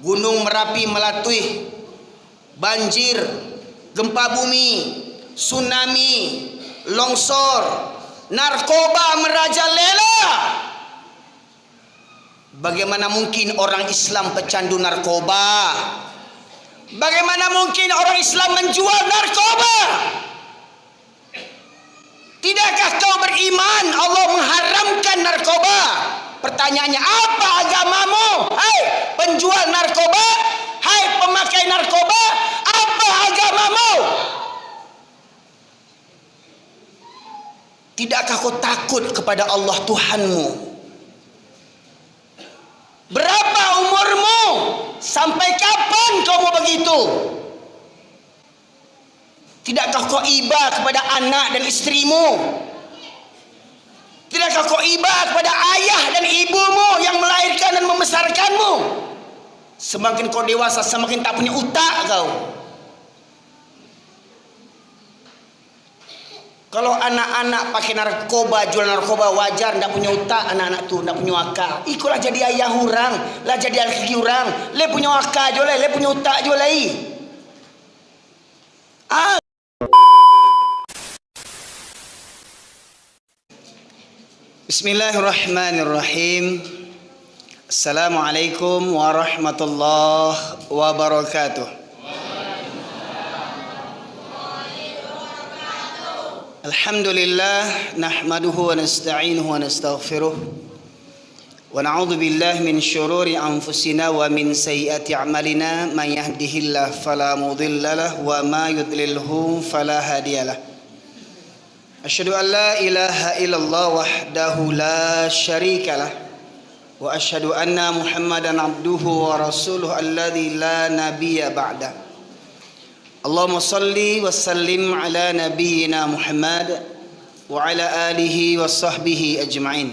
Gunung Merapi melatui, banjir, gempa bumi, tsunami, longsor, narkoba merajalela. Bagaimana mungkin orang Islam pecandu narkoba? Bagaimana mungkin orang Islam menjual narkoba? Tidakkah kau beriman Allah mengharamkan narkoba? Pertanyaannya, apa agamamu? Hai penjual narkoba, hai pemakai narkoba, apa agamamu? Tidakkah kau takut kepada Allah Tuhanmu? Berapa umurmu? Sampai kapan kau mau begitu? Tidakkah kau iba kepada anak dan istrimu? Tidakkah kau iba kepada ayah dan ibumu yang melahirkan dan membesarkanmu? Semakin kau dewasa, semakin tak punya utak kau. Kalau anak-anak pakai narkoba, jual narkoba, wajar, ndak punya utak anak-anak tu, ndak punya akal. Ikulah jadi ayah orang, lah jadi laki orang. Le punya akal je le punya utak je lai. Bismillahirrahmanirrahim. Assalamualaikum warahmatullahi wabarakatuh. Alhamdulillah nahmaduhu wa nasta'inuhu wa nastaghfiruh wa na'udzu billahi min syururi anfusina wa min sayyiati a'malina may yahdihillahu fala mudilla lahu wa ma yudlilhu fala hadiyalah. Asyhadu an la ilaha illallah wahdahu la syarika lah wa asyhadu anna Muhammadan abduhu wa rasuluhu alladzi la nabiyya ba'da. Allahumma salli wa sallim ala nabiyyina Muhammad wa ala alihi wa sahbihi ajma'in.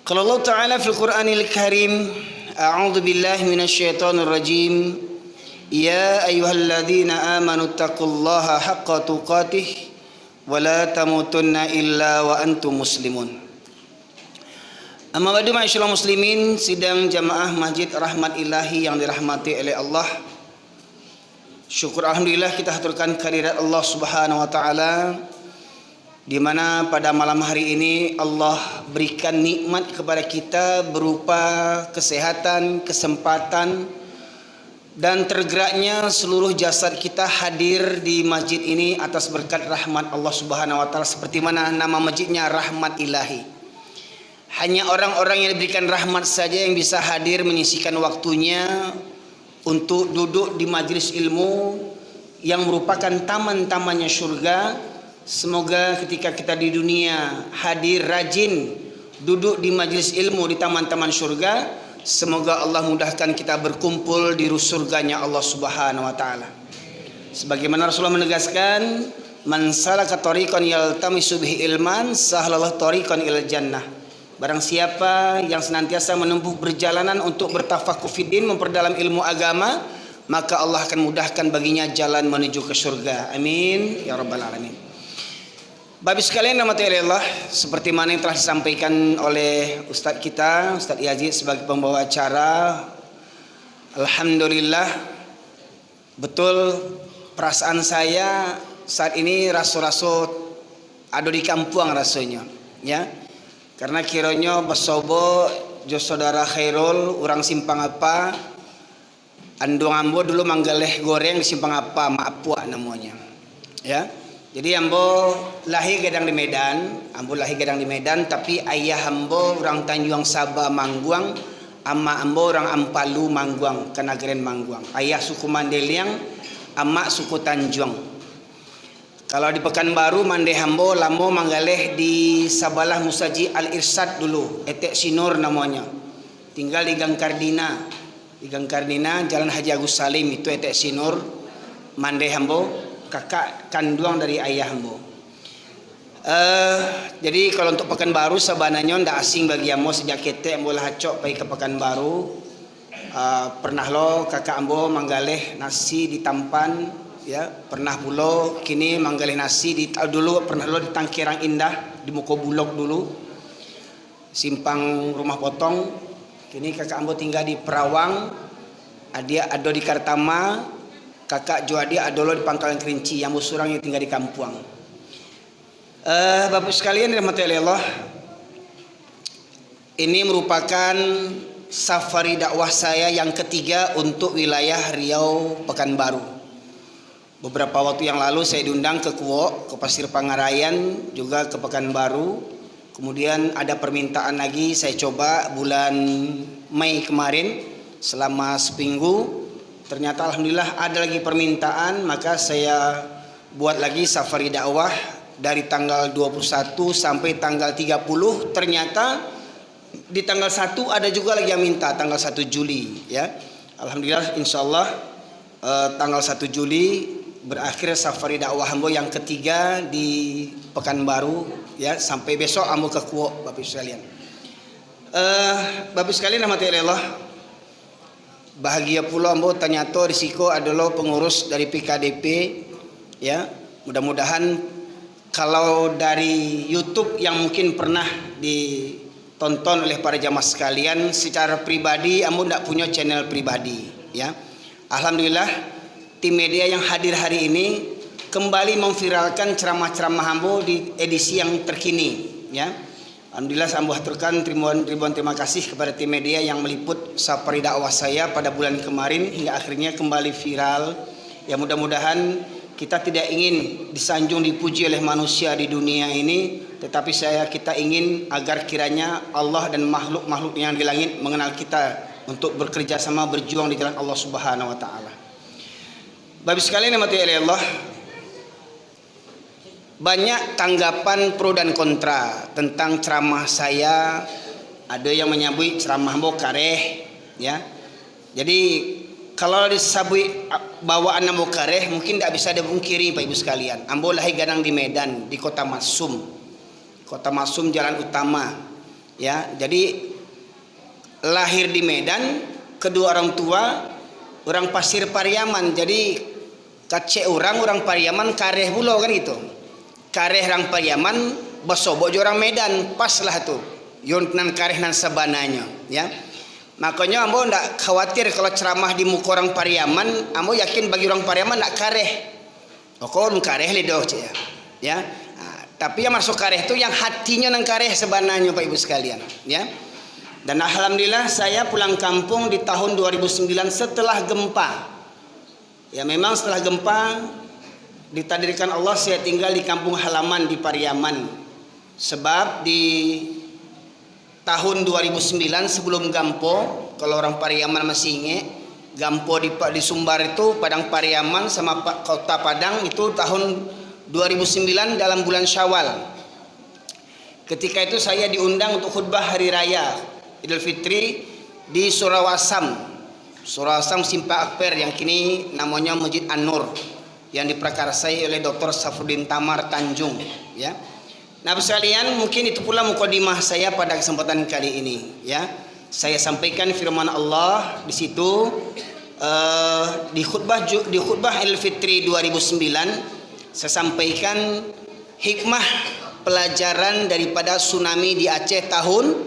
Qala Allah Ta'ala fil Qur'anil Karim, a'udzu billahi minasy syaithanir rajim. Ya ayyuhalladzina amanu taqullaha haqqa tuqatih wa la tamutunna illa wa antum muslimun. Amma ba'du ma'asyiral muslimin, sidang jamaah Masjid Rahmat Ilahi yang dirahmati oleh Allah. Syukur alhamdulillah kita haturkan kehadirat Allah Subhanahu wa taala, di mana pada malam hari ini Allah berikan nikmat kepada kita berupa kesehatan, kesempatan dan tergeraknya seluruh jasad kita hadir di masjid ini atas berkat rahmat Allah Subhanahu wa taala, seperti mana nama masjidnya Rahmat Ilahi. Hanya orang-orang yang diberikan rahmat saja yang bisa hadir menyisihkan waktunya untuk duduk di majlis ilmu yang merupakan taman-tamannya syurga. Semoga ketika kita di dunia hadir rajin duduk di majlis ilmu di taman-taman syurga, semoga Allah mudahkan kita berkumpul di surganya Allah Subhanahu wa taala. Sebagaimana Rasulullah menegaskan, man salaka tariqan yaltamisu bihi ilman sahalallahu tariqan ilal jannah. Barang siapa yang senantiasa menempuh perjalanan untuk bertafakuh fiddin, memperdalam ilmu agama, maka Allah akan mudahkan baginya jalan menuju ke surga. Amin ya rabbal alamin. Bapak sekalian rahmati Allah, seperti mana yang telah disampaikan oleh Ustadz kita, Ustadz Yazid sebagai pembawa acara, alhamdulillah betul perasaan saya saat ini raso-raso ada di kampung rasanya, ya. Karena kiranya basobo jo saudara Khairul orang simpang apa andong ambo dulu manggaleh goreng di simpang apa maapua namanya, ya. Jadi ambo lahir gadang di Medan, tapi ayah ambo orang Tanjung Sabah Mangguang, amma ambo orang Ampalu Mangguang, Kenageren Mangguang. Ayah suku Mandeliang, amma suku Tanjung. Kalau di Pekanbaru mande hambo lamo manggaleh di Sabalah Musaji Al Irsad dulu, etek Sinur namanya. Tinggal di Gang Kardina. Di Gang Kardina Jalan Haji Agus Salim itu etek Sinur, mande hambo, kakak kandung dari ayah hambo. Jadi kalau untuk Pekanbaru sabananya ndak asing bagi ambo, sejak ketek ambo lah hacok pergi ke Pekanbaru. Pernah lo kakak ambo manggaleh nasi di Tampan, ya, pernah pula kini manggalih nasi di dulu pernah lo di Tangkirang Indah di Muko Bulog dulu, simpang Rumah Potong, Kini kakak ambo tinggal di Perawang, adia ado di Kartama, kakak jo adia adolo di Pangkalan Kerinci, yang surang yang tinggal di Kampuang. Bapak sekalian dirahmati Allah, ini merupakan safari dakwah saya yang ketiga untuk wilayah Riau Pekanbaru. Beberapa waktu yang lalu saya diundang ke Kuok, ke Pasir Pangarayan, juga ke Pekanbaru. Kemudian ada permintaan lagi, saya coba bulan Mei kemarin selama seminggu. Ternyata alhamdulillah ada lagi permintaan, maka saya buat lagi safari dakwah dari tanggal 21 sampai tanggal 30. Ternyata di tanggal 1 ada juga lagi yang minta, tanggal 1 Juli ya. Alhamdulillah insyaallah tanggal 1 Juli berakhir safari dakwah ambo yang ketiga di Pekanbaru ya, sampai besok ambo ke Kuok Bapak sekalian. Bapak sekalian rahmati Allah, bahagia pula ambo ternyata risiko adalah pengurus dari PKDP ya. Mudah-mudahan kalau dari YouTube yang mungkin pernah ditonton oleh para jamaah sekalian, secara pribadi ambo tidak punya channel pribadi ya. Alhamdulillah tim media yang hadir hari ini kembali memviralkan ceramah-ceramah ambo di edisi yang terkini ya. Alhamdulillah saya haturkan ribuan terima kasih kepada tim media yang meliput safari dakwah saya pada bulan kemarin hingga akhirnya kembali viral. Ya mudah-mudahan kita tidak ingin disanjung dipuji oleh manusia di dunia ini, tetapi kita ingin agar kiranya Allah dan makhluk-makhluk yang di langit mengenal kita untuk bekerja sama berjuang di jalan Allah Subhanahu wa taala. Bapak sekalian yang mati Allah, banyak tanggapan pro dan kontra tentang ceramah saya. Ada yang menyebut ceramah ambo kareh ya. Jadi kalau disebut bawaan ambo kareh mungkin tidak bisa dipungkiri Pak Ibu sekalian. Ambo lahir gadang di Medan, di Kota Masum. Kota Masum jalan utama ya. Jadi lahir di Medan, kedua orang tua orang Pasir Pariaman. Jadi kacek orang Pariaman kareh pulau kan itu. Kareh orang Pariaman basobok orang Medan, pas lah tu. Yon nan kareh nan sabananya ya. Makanya ambo ndak khawatir kalau ceramah di muka orang Pariaman, ambo yakin bagi orang Pariaman ndak kareh. Okon kareh lidoh ya. Nah, tapi yang masuk kareh itu yang hatinya nang kareh sebananya Pak Ibu sekalian ya. Dan alhamdulillah saya pulang kampung di tahun 2009 setelah gempa. Ya memang setelah gempa ditakdirkan Allah saya tinggal di kampung halaman di Pariaman. Sebab di tahun 2009 sebelum Gampo, kalau orang Pariaman masih ingat, Gampo di Sumbar itu Padang Pariaman sama Kota Padang itu tahun 2009 dalam bulan Syawal. Ketika itu saya diundang untuk khutbah hari raya Idul Fitri di Surawasam. Surawasam Simpa Akper yang kini namanya Masjid An-Nur yang diprakarsai oleh Dr. Safruddin Tamar Tanjung ya. Nah sekalian, mungkin itu pula mukadimah saya pada kesempatan kali ini ya. Saya sampaikan firman Allah di situ di khutbah Idul Fitri 2009 saya sampaikan hikmah pelajaran daripada tsunami di Aceh tahun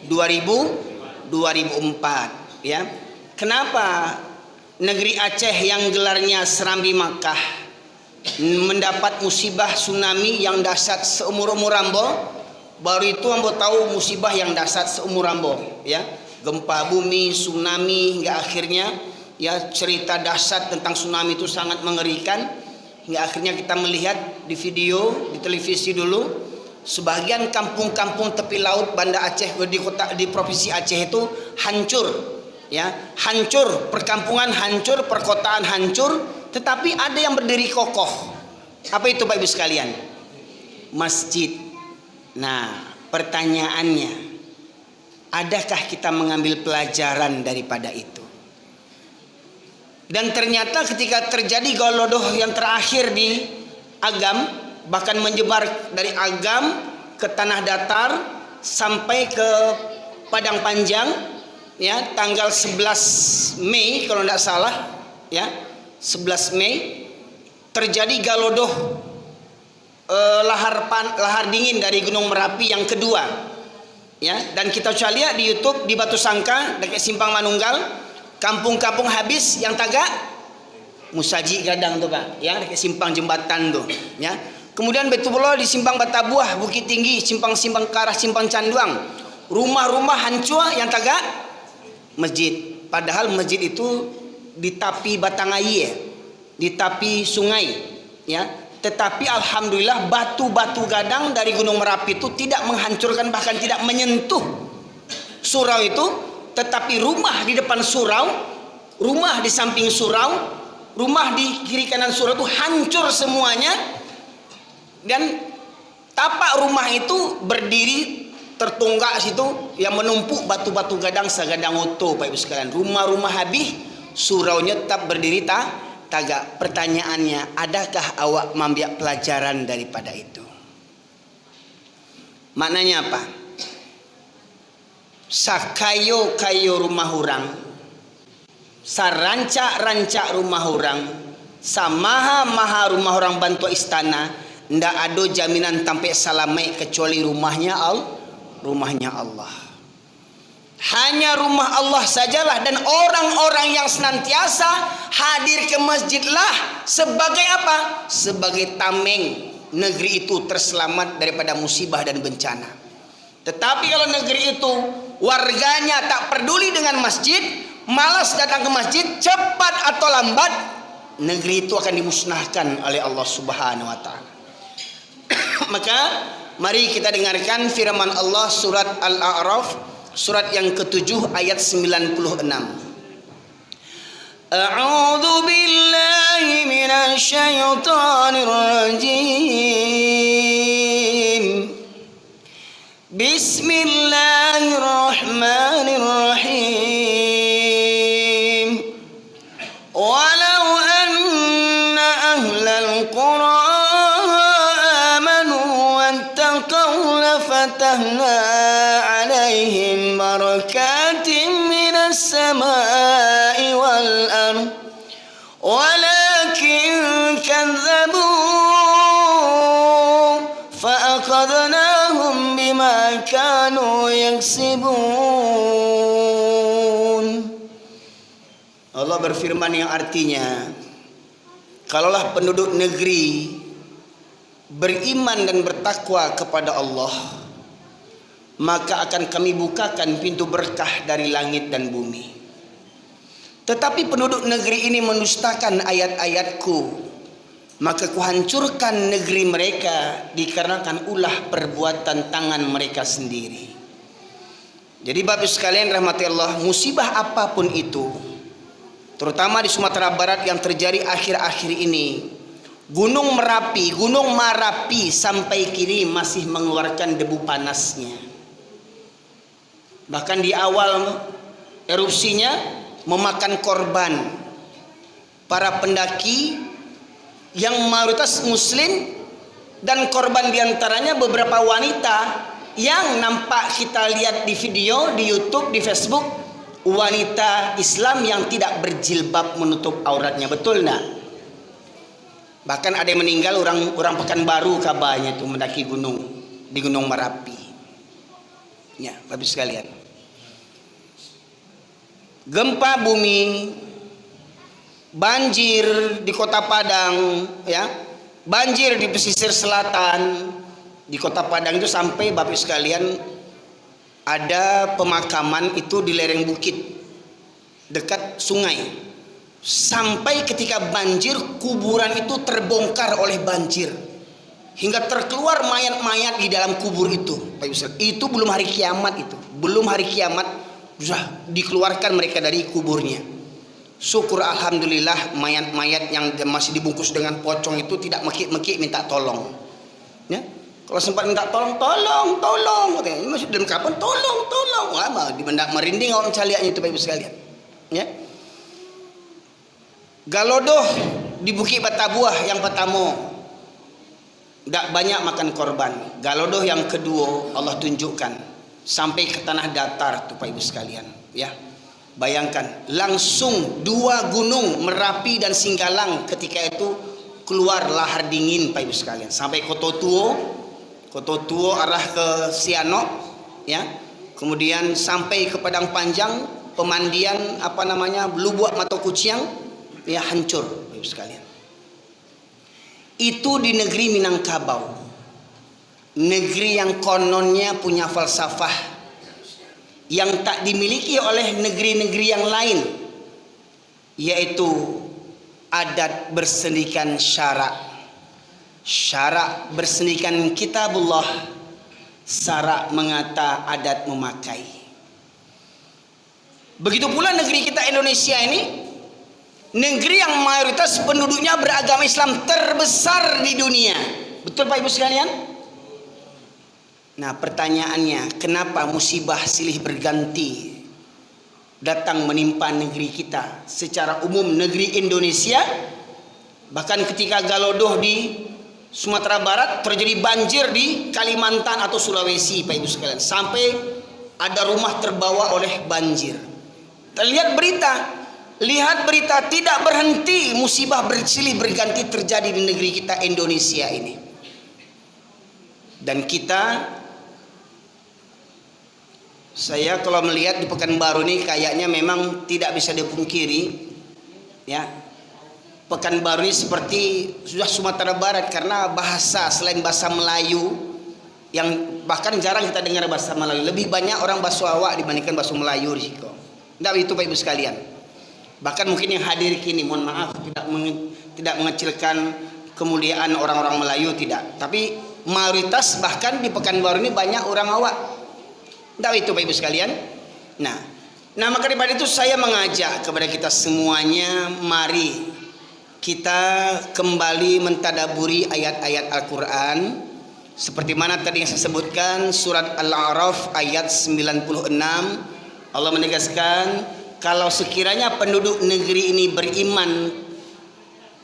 2004 ya. Kenapa negeri Aceh yang gelarnya Serambi Makkah mendapat musibah tsunami yang dahsyat seumur-umur ambo? Baru itu ambo tahu musibah yang dahsyat seumur ambo ya. Gempa bumi, tsunami, hingga akhirnya ya cerita dahsyat tentang tsunami itu sangat mengerikan. Hingga akhirnya kita melihat di video di televisi dulu sebagian kampung-kampung tepi laut Banda Aceh di provinsi Aceh itu hancur. Ya, hancur, perkampungan hancur, perkotaan hancur, tetapi ada yang berdiri kokoh. Apa itu Pak Ibu sekalian? Masjid. Nah, pertanyaannya, adakah kita mengambil pelajaran daripada itu? Dan ternyata ketika terjadi galodoh yang terakhir di Agam, bahkan menyebar dari Agam ke tanah datar sampai ke Padang Panjang ya, tanggal 11 Mei kalau tidak salah ya, 11 Mei terjadi galodoh lahar dingin dari Gunung Merapi yang kedua Ya, dan kita coba lihat di YouTube di Batu Sangka dekat Simpang Manunggal, kampung-kampung habis yang tagak musaji gadang tuh Pak, ya dekat simpang jembatan tuh, ya. Kemudian betul pula di Simpang Batabuah, Bukit Tinggi, simpang-simpang ke arah Simpang Canduang, rumah-rumah hancur yang tagak masjid. Padahal masjid itu di tepi batang air, di tepi sungai, ya. Tetapi alhamdulillah batu-batu gadang dari Gunung Merapi itu tidak menghancurkan, bahkan tidak menyentuh surau itu. Tetapi rumah di depan surau, rumah di samping surau, rumah di kiri kanan surau itu hancur semuanya. Dan tapak rumah itu berdiri tertunggak situ yang menumpuk batu-batu gadang segadang oto, Pak Ibu sekalian. Rumah-rumah habis, suraunya tetap berdiri tagak. Pertanyaannya, adakah awak mengambil pelajaran daripada itu? Maknanya apa? Sakayo-kayo rumah orang, sarancak-rancak rumah orang, samaha-maha rumah orang bantu istana, ndak ada jaminan sampai salamai kecuali rumahnya Allah. Hanya rumah Allah sajalah, dan orang-orang yang senantiasa hadir ke masjidlah sebagai apa? Sebagai tameng negeri itu terselamat daripada musibah dan bencana. Tetapi kalau negeri itu warganya tak peduli dengan masjid, malas datang ke masjid, cepat atau lambat negeri itu akan dimusnahkan oleh Allah Subhanahu wa taala. Maka mari kita dengarkan firman Allah surat Al-A'raf, surat yang ke-7 ayat 96. A'udzu billahi minasy syaithanir rajim. Bismillahirrahmanirrahim. Walau anna ahlal qura amanu wattaqaw lafatahna alaihim barakatim minas samai wal ardh walakin kadzabu fa'akhadnahum bima kanu yaksibun. Allah berfirman yang artinya, kalaulah penduduk negeri beriman dan bertakwa kepada Allah, maka akan kami bukakan pintu berkah dari langit dan bumi. Tetapi penduduk negeri ini mendustakan ayat-ayatku, maka kuhancurkan negeri mereka dikarenakan ulah perbuatan tangan mereka sendiri. Jadi Bapak sekalian rahmati Allah, musibah apapun itu, terutama di Sumatera Barat yang terjadi akhir-akhir ini, Gunung Merapi sampai kini masih mengeluarkan debu panasnya. Bahkan di awal erupsinya memakan korban para pendaki yang mayoritas muslim, dan korban diantaranya beberapa wanita yang nampak kita lihat di video di YouTube, di Facebook, wanita Islam yang tidak berjilbab menutup auratnya. Betul enggak? Bahkan ada yang meninggal, orang Pekanbaru kabarnya itu mendaki gunung di Gunung Merapi. Ya, Bapak sekalian. Gempa bumi, banjir di Kota Padang, ya, banjir di pesisir selatan di Kota Padang itu, sampai Bapak sekalian ada pemakaman itu di lereng bukit dekat sungai. Sampai ketika banjir, kuburan itu terbongkar oleh banjir hingga terkeluar mayat-mayat di dalam kubur itu. Itu belum hari kiamat, sudah dikeluarkan mereka dari kuburnya. Syukur alhamdulillah mayat-mayat yang masih dibungkus dengan pocong itu tidak mekik-mekik minta tolong. Ya, kalau sempat minta tolong, ini masih dalam kapan? Tolong. Wah, di mendak merinding orang caliannya itu Bapak Ibu sekalian. Ya. Galodoh di Bukit Batabuah yang pertama tidak banyak makan korban. Galodoh yang kedua Allah tunjukkan sampai ke tanah datar tuh Pak Ibu sekalian, ya. Bayangkan langsung dua gunung Merapi dan Singgalang ketika itu keluar lahar dingin Pak Ibu sekalian, sampai Koto Tuo arah ke Sianok, ya. kemudian sampai ke Padang Panjang, pemandian Lubuk Mata Kucing, ya hancur, Ibu sekalian. Itu di negeri Minangkabau, negeri yang kononnya punya falsafah yang tak dimiliki oleh negeri-negeri yang lain, yaitu adat bersendikan syarak. Syarak bersendikan kitabullah, syarak mengata adat memakai. Begitu pula negeri kita Indonesia ini, negeri yang mayoritas penduduknya beragama Islam terbesar di dunia. Betul Pak Ibu sekalian? Nah, pertanyaannya, kenapa musibah silih berganti datang menimpa negeri kita? Secara umum negeri Indonesia, bahkan ketika Galodoh di Sumatera Barat, terjadi banjir di Kalimantan atau Sulawesi, Pak Ibu sekalian, sampai ada rumah terbawa oleh banjir. Lihat berita tidak berhenti, musibah bersilih berganti terjadi di negeri kita Indonesia ini. Dan saya kalau melihat di Pekanbaru ini kayaknya memang tidak bisa dipungkiri, ya, Pekanbaru ini seperti sudah Sumatera Barat, karena bahasa selain bahasa Melayu yang bahkan jarang kita dengar bahasa Melayu, lebih banyak orang bahasa Awak dibandingkan bahasa Melayu di situ. Tidak itu Pak Ibu sekalian. Bahkan mungkin yang hadir kini, mohon maaf, tidak mengecilkan kemuliaan orang-orang Melayu, tidak. Tapi mayoritas bahkan di Pekanbaru ini banyak orang Awak. Tidak itu Pak Ibu sekalian. Nah maka daripada itu saya mengajak kepada kita semuanya, mari kita kembali mentadaburi ayat-ayat Al-Quran. Seperti mana tadi yang saya sebutkan, surat Al-A'raf ayat 96, Allah menegaskan, kalau sekiranya penduduk negeri ini beriman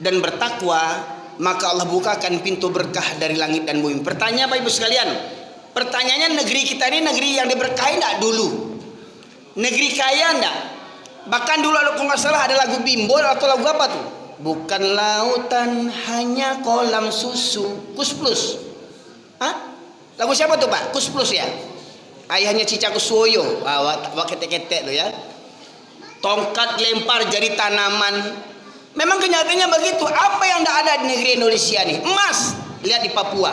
dan bertakwa, maka Allah bukakan pintu berkah dari langit dan bumi. Pertanyaan Pak Ibu sekalian, pertanyaannya, negeri kita ini negeri yang diberkahi enggak dulu? Negeri kaya enggak? Bahkan dulu kalau nggak salah ada lagu Bimbol atau lagu apa tuh? Bukan lautan hanya kolam susu. Kus Plus. Hah? Lagu siapa tuh Pak? Kus Plus ya? Ayahnya Cica Kusuoyo. Wah ketek-ketek tuh ya. Tongkat lempar jadi tanaman. Memang kenyataannya begitu. Apa yang tidak ada di negeri Indonesia nih? Emas. Lihat di Papua.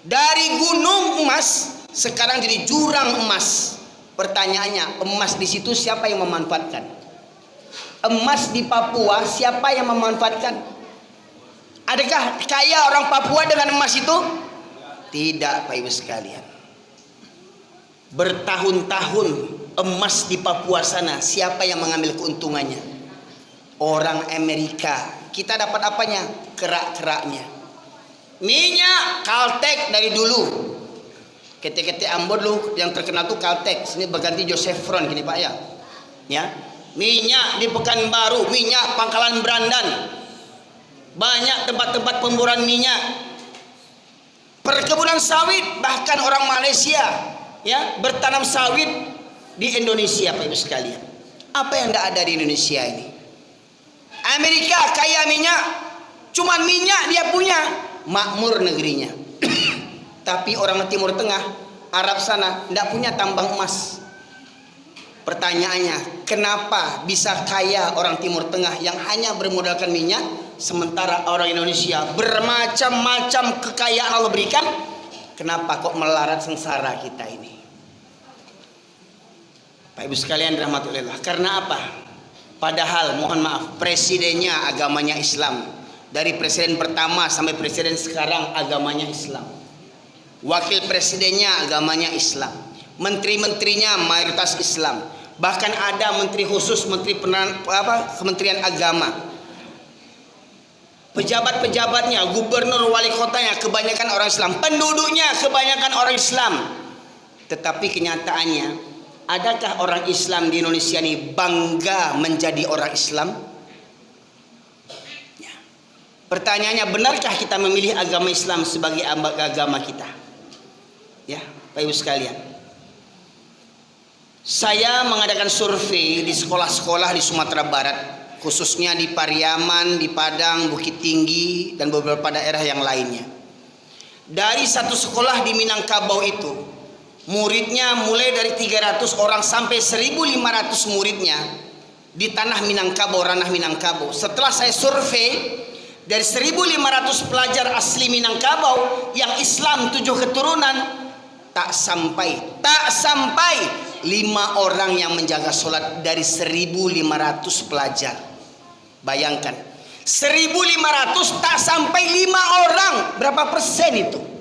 Dari gunung emas sekarang jadi jurang emas. Pertanyaannya, emas di situ siapa yang memanfaatkan? Emas di Papua siapa yang memanfaatkan? Adakah kaya orang Papua dengan emas itu? Tidak Pak Ibu sekalian. Bertahun-tahun emas di Papua sana siapa yang mengambil keuntungannya? Orang Amerika. Kita dapat apanya? Kerak-keraknya. Minyak Caltex dari dulu. Ketik-ketik Ambon lu yang terkenal tuh Caltex. Ini berganti Josephron gini Pak ya. Ya. Minyak di Pekanbaru, minyak Pangkalan Berandan. Banyak tempat-tempat pemboran minyak. Perkebunan sawit, bahkan orang Malaysia ya bertanam sawit di Indonesia Pak Ibu sekalian. Apa yang tidak ada di Indonesia ini? Amerika kaya minyak, cuman minyak dia punya, makmur negerinya. Tapi orang Timur Tengah, Arab sana tidak punya tambang emas. Pertanyaannya, kenapa bisa kaya orang Timur Tengah yang hanya bermodalkan minyak, sementara orang Indonesia bermacam-macam kekayaan Allah berikan? Kenapa kok melarat sengsara kita ini? Pak Ibu sekalian rahmatullah. Karena apa? Padahal mohon maaf, presidennya agamanya Islam. Dari presiden pertama sampai presiden sekarang agamanya Islam. Wakil presidennya agamanya Islam. Menteri-menterinya mayoritas Islam. Bahkan ada menteri khusus, Kementerian Agama. Pejabat-pejabatnya, gubernur, wali kotanya kebanyakan orang Islam. Penduduknya kebanyakan orang Islam. Tetapi kenyataannya, adakah orang Islam di Indonesia ini bangga menjadi orang Islam? Ya. Pertanyaannya, benarkah kita memilih agama Islam sebagai agama kita? Ya, Pak Ibu sekalian. Saya mengadakan survei di sekolah-sekolah di Sumatera Barat, khususnya di Pariaman, di Padang, Bukit Tinggi, dan beberapa daerah yang lainnya. Dari satu sekolah di Minangkabau itu, Muridnya mulai dari 300 orang sampai 1.500 muridnya di tanah Minangkabau, ranah Minangkabau. Setelah saya survei, dari 1.500 pelajar asli Minangkabau yang Islam 7 keturunan, tak sampai 5 orang yang menjaga sholat dari 1.500 pelajar. Bayangkan, 1.500 tak sampai 5 orang. Berapa persen itu?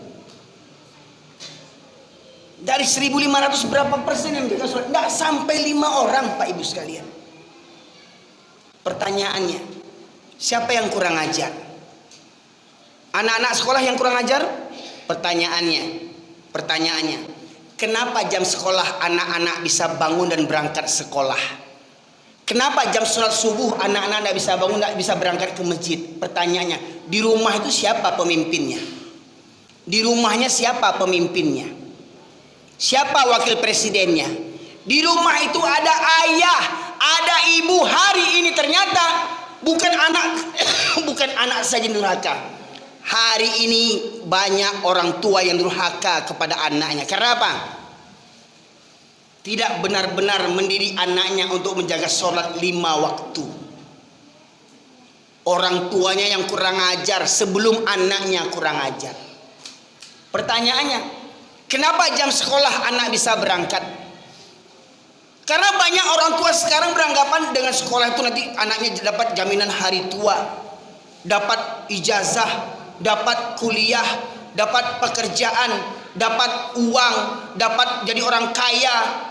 Dari 1.500 berapa persen yang menjaga sholat? Tidak sampai 5 orang, Pak Ibu sekalian. Pertanyaannya, siapa yang kurang ajar? Anak-anak sekolah yang kurang ajar? Pertanyaannya, kenapa jam sekolah anak-anak bisa bangun dan berangkat sekolah? Kenapa jam sholat subuh anak-anak tidak bisa bangun, tidak bisa berangkat ke masjid? Pertanyaannya, di rumah itu siapa pemimpinnya? Di rumahnya siapa pemimpinnya? Siapa wakil presidennya? Di rumah itu ada ayah, ada ibu. Hari ini ternyata bukan anak saja durhaka. Hari ini banyak orang tua yang durhaka kepada anaknya. Karena apa? Tidak benar-benar mendidik anaknya untuk menjaga sholat 5 waktu. Orang tuanya yang kurang ajar sebelum anaknya kurang ajar. Pertanyaannya, kenapa jam sekolah anak bisa berangkat? Karena banyak orang tua sekarang beranggapan dengan sekolah itu nanti anaknya dapat jaminan hari tua, dapat ijazah, dapat kuliah, dapat pekerjaan, dapat uang, dapat jadi orang kaya.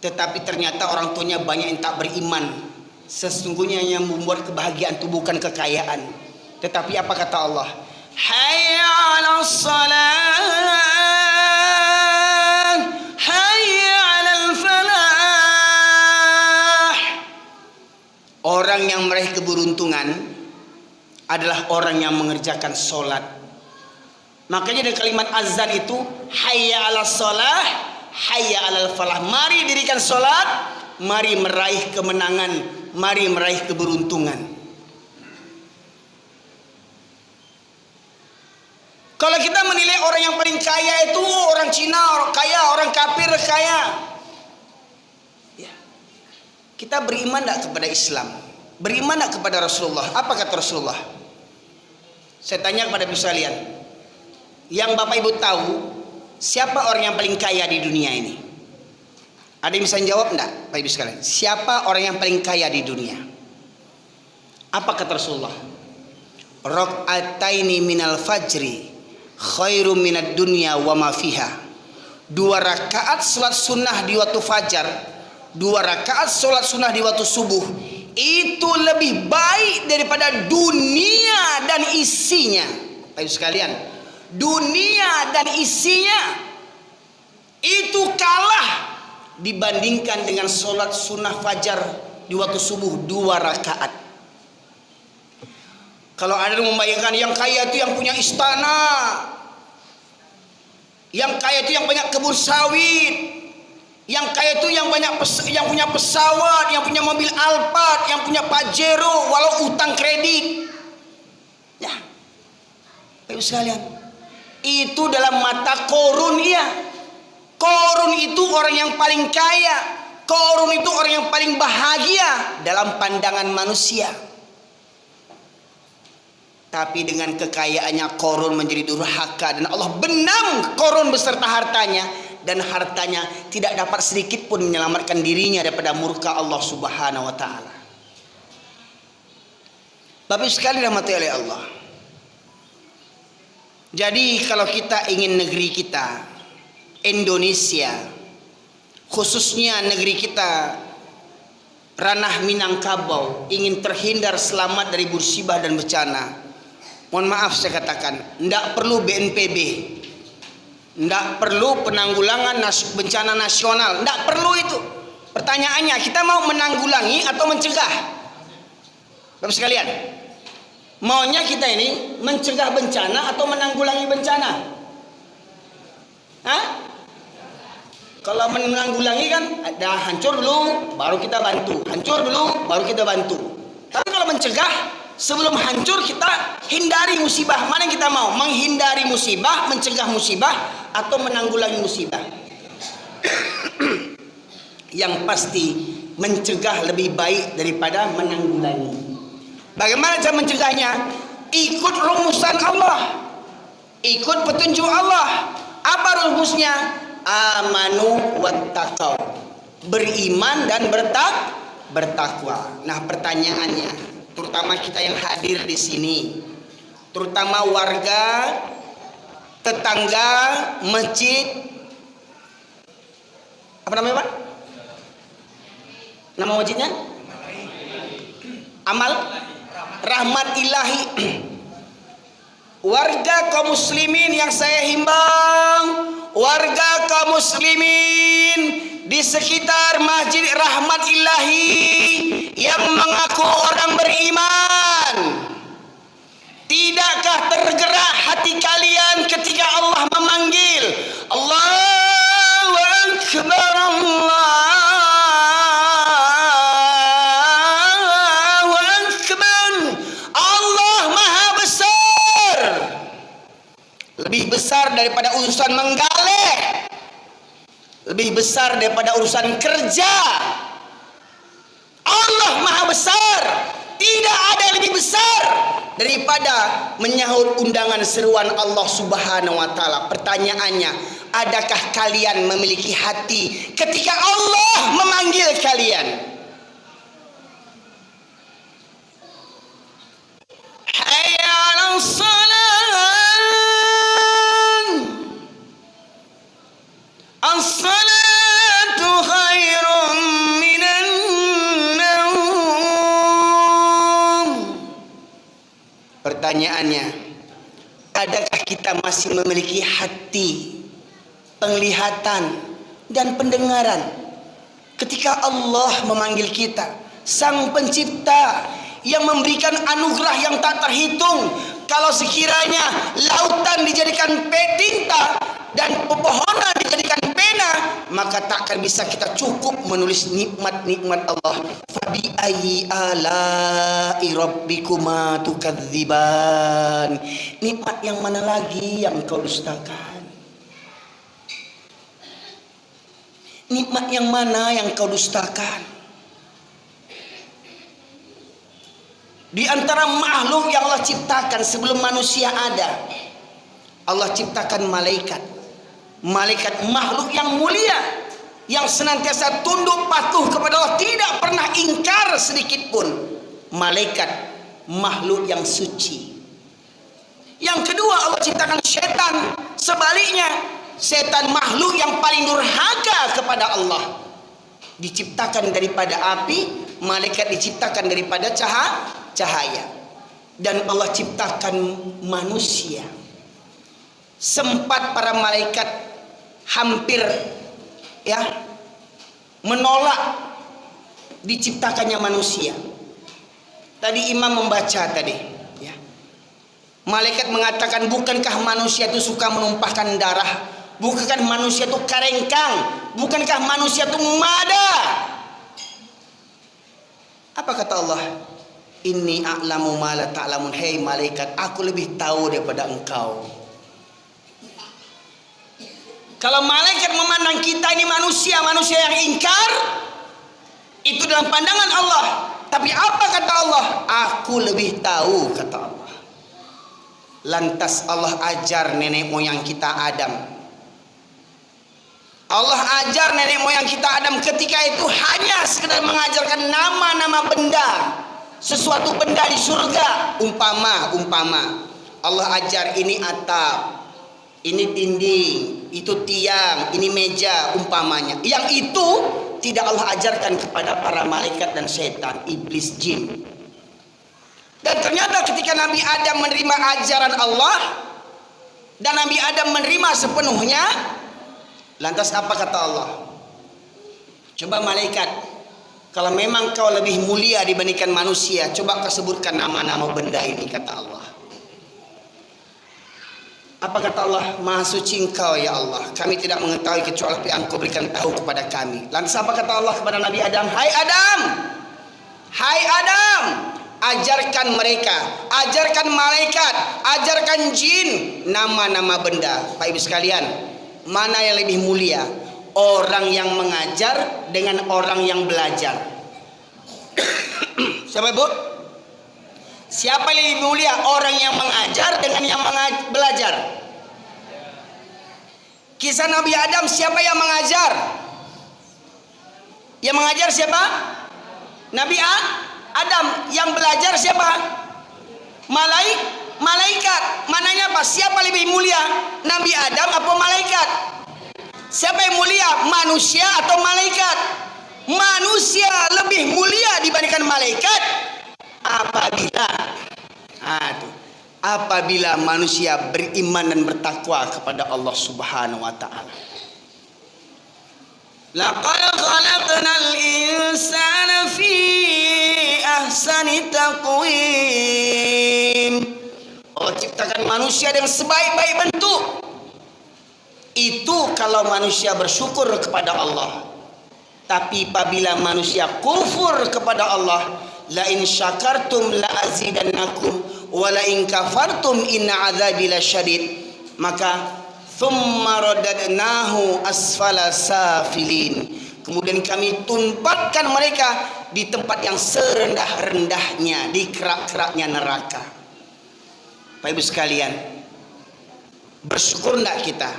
Tetapi ternyata orang tuanya banyak yang tak beriman. Sesungguhnya yang membuat kebahagiaan itu bukan kekayaan, tetapi apa kata Allah? Hayya 'alas salat, hayya 'alal falah. Orang yang meraih keberuntungan adalah orang yang mengerjakan sholat. Makanya dari kalimat azan itu, hayya 'alas salah, hayya 'alal falah. Mari dirikan sholat, mari meraih kemenangan, mari meraih keberuntungan. Kalau kita menilai orang yang paling kaya itu orang Cina, orang kaya, orang kafir kaya. Ya. Kita beriman tidak kepada Islam? Beriman tidak kepada Rasulullah? Apa kata Rasulullah? Saya tanya kepada ibu sekalian, yang Bapak Ibu tahu, siapa orang yang paling kaya di dunia ini? Ada yang bisa jawab enggak, Bapak Ibu sekalian? Siapa orang yang paling kaya di dunia? Apa kata Rasulullah? Raq'ataini minal fajri khairum minad dunya wa ma fiha. 2 rakaat salat sunnah di waktu fajar, 2 rakaat salat sunnah di waktu subuh, itu lebih baik daripada dunia dan isinya. Bapak Ibu sekalian, dunia dan isinya itu kalah dibandingkan dengan salat sunnah fajar di waktu subuh 2 rakaat. Kalau ada yang membayangkan yang kaya itu yang punya istana, yang kaya itu yang banyak kebun sawit, yang kaya itu yang banyak yang punya pesawat, yang punya mobil Alphard, yang punya Pajero walau utang kredit. Ya, Bapak sekalian, itu dalam mata korun iya. Korun itu orang yang paling kaya, korun itu orang yang paling bahagia dalam pandangan manusia. Tapi dengan kekayaannya korun menjadi durhaka dan Allah benam korun beserta hartanya, dan hartanya tidak dapat sedikit pun menyelamatkan dirinya daripada murka Allah Subhanahu wa taala. Bapak sekali rahmati oleh Allah. Jadi kalau kita ingin negeri kita Indonesia, khususnya negeri kita ranah Minangkabau, ingin terhindar selamat dari musibah dan bencana, mohon maaf saya katakan, tidak perlu BNPB, tidak perlu penanggulangan bencana nasional, tidak perlu itu. Pertanyaannya, kita mau menanggulangi atau mencegah? Bapak sekalian, maunya kita ini mencegah bencana atau menanggulangi bencana? Hah? Kalau menanggulangi kan ada hancur dulu baru kita bantu, hancur dulu baru kita bantu. Tapi kalau mencegah, Sebelum hancur kita hindari musibah. Mana yang kita mau? Menghindari musibah, mencegah musibah, atau menanggulangi musibah? Yang pasti mencegah lebih baik daripada menanggulangi. Bagaimana cara mencegahnya? Ikut rumusan Allah, ikut petunjuk Allah. Apa rumusnya? Amanu wattaqau, beriman dan bertakwa. Nah, pertanyaannya, terutama kita yang hadir di sini, terutama warga, tetangga, masjid, apa namanya Pak? Nama masjidnya? Amal Rahmat Ilahi. Warga kaum muslimin yang saya himbau, warga kaum muslimin di sekitar Masjid Rahmat Ilahi yang mengaku orang beriman, tidakkah tergerak hati kalian ketika Allah memanggil Allahu Akbar, Allahu Akbar, Allah Maha Besar, lebih besar daripada urusan menggalak, lebih besar daripada urusan kerja. Allah Maha Besar, tidak ada yang lebih besar daripada menyahut undangan seruan Allah Subhanahu wa taala. Pertanyaannya, adakah kalian memiliki hati ketika Allah memanggil kalian? Hayya 'alas shalah, as-salatu khairum minan naum. Pertanyaannya, adakah kita masih memiliki hati, penglihatan, dan pendengaran ketika Allah memanggil kita? Sang Pencipta yang memberikan anugerah yang tak terhitung. Kalau sekiranya lautan dijadikan tinta dan pepohonan dijadikan pena, maka tak akan bisa kita cukup menulis nikmat-nikmat Allah. Fabi ayyi ala'i rabbikuma tukadziban. Nikmat yang mana lagi yang kau dustakan? Nikmat yang mana yang kau dustakan? Di antara makhluk yang Allah ciptakan sebelum manusia ada, Allah ciptakan malaikat. Malaikat makhluk yang mulia, yang senantiasa tunduk patuh kepada Allah, tidak pernah ingkar sedikit pun. Malaikat makhluk yang suci. Yang kedua, Allah ciptakan setan. Sebaliknya, setan makhluk yang paling durhaka kepada Allah. Diciptakan daripada api, malaikat diciptakan daripada cahaya. Dan Allah ciptakan manusia. Sempat para malaikat hampir menolak diciptakannya manusia. Tadi imam membaca tadi, malaikat mengatakan, bukankah manusia itu suka menumpahkan darah? Bukankah manusia itu karengkang? Bukankah manusia itu mada? Apa kata Allah? Inni a'lamu ma la ta'lamun. Hei malaikat, aku lebih tahu daripada engkau. Kalau malaikat memandang kita ini manusia yang ingkar, itu dalam pandangan Allah. Tapi apa kata Allah? Aku lebih tahu, kata Allah. Lantas Allah ajar nenek moyang kita Adam. Allah ajar nenek moyang kita Adam ketika itu hanya sekedar mengajarkan nama-nama benda, sesuatu benda di surga. Umpama Allah ajar ini atap, ini dinding, itu tiang, ini meja, umpamanya. Yang itu tidak Allah ajarkan kepada para malaikat dan setan, iblis, jin. Dan ternyata ketika Nabi Adam menerima ajaran Allah dan Nabi Adam menerima sepenuhnya, lantas apa kata Allah? Coba malaikat, kalau memang kau lebih mulia dibandingkan manusia, coba kau sebutkan nama-nama benda ini, kata Allah. Apa kata Allah? Maha suci engkau ya Allah, kami tidak mengetahui kecuali apa yang engkau berikan tahu kepada kami. Lantas apa kata Allah kepada Nabi Adam? Hai Adam, ajarkan mereka, ajarkan malaikat, ajarkan jin nama-nama benda. Pak Ibu sekalian, mana yang lebih mulia? Orang yang mengajar dengan orang yang belajar. Siapa Ibu? Siapa yang lebih mulia? Orang yang mengajar dengan yang belajar. Kisah Nabi Adam, siapa yang mengajar? Yang mengajar siapa? Nabi Adam. Yang belajar siapa? Malaikat. Mananya apa? Siapa lebih mulia? Nabi Adam atau malaikat? Siapa yang mulia? Manusia atau malaikat? Manusia lebih mulia dibandingkan malaikat apabila manusia beriman dan bertakwa kepada Allah Subhanahu wa taala. Laqad khalaqnal insana fi ahsani taqwim. Allah ciptakan manusia dengan sebaik-baik bentuk. Itu kalau manusia bersyukur kepada Allah. Tapi apabila manusia kufur kepada Allah, la in syakartum la azidannakum wa la in kafartum inna adzabi lasyadid. Maka thumma radadnahu asfala safilin. Kemudian kami tumpahkan mereka di tempat yang serendah-rendahnya, di kerak-keraknya neraka. Bapak Ibu sekalian, bersyukur enggak kita?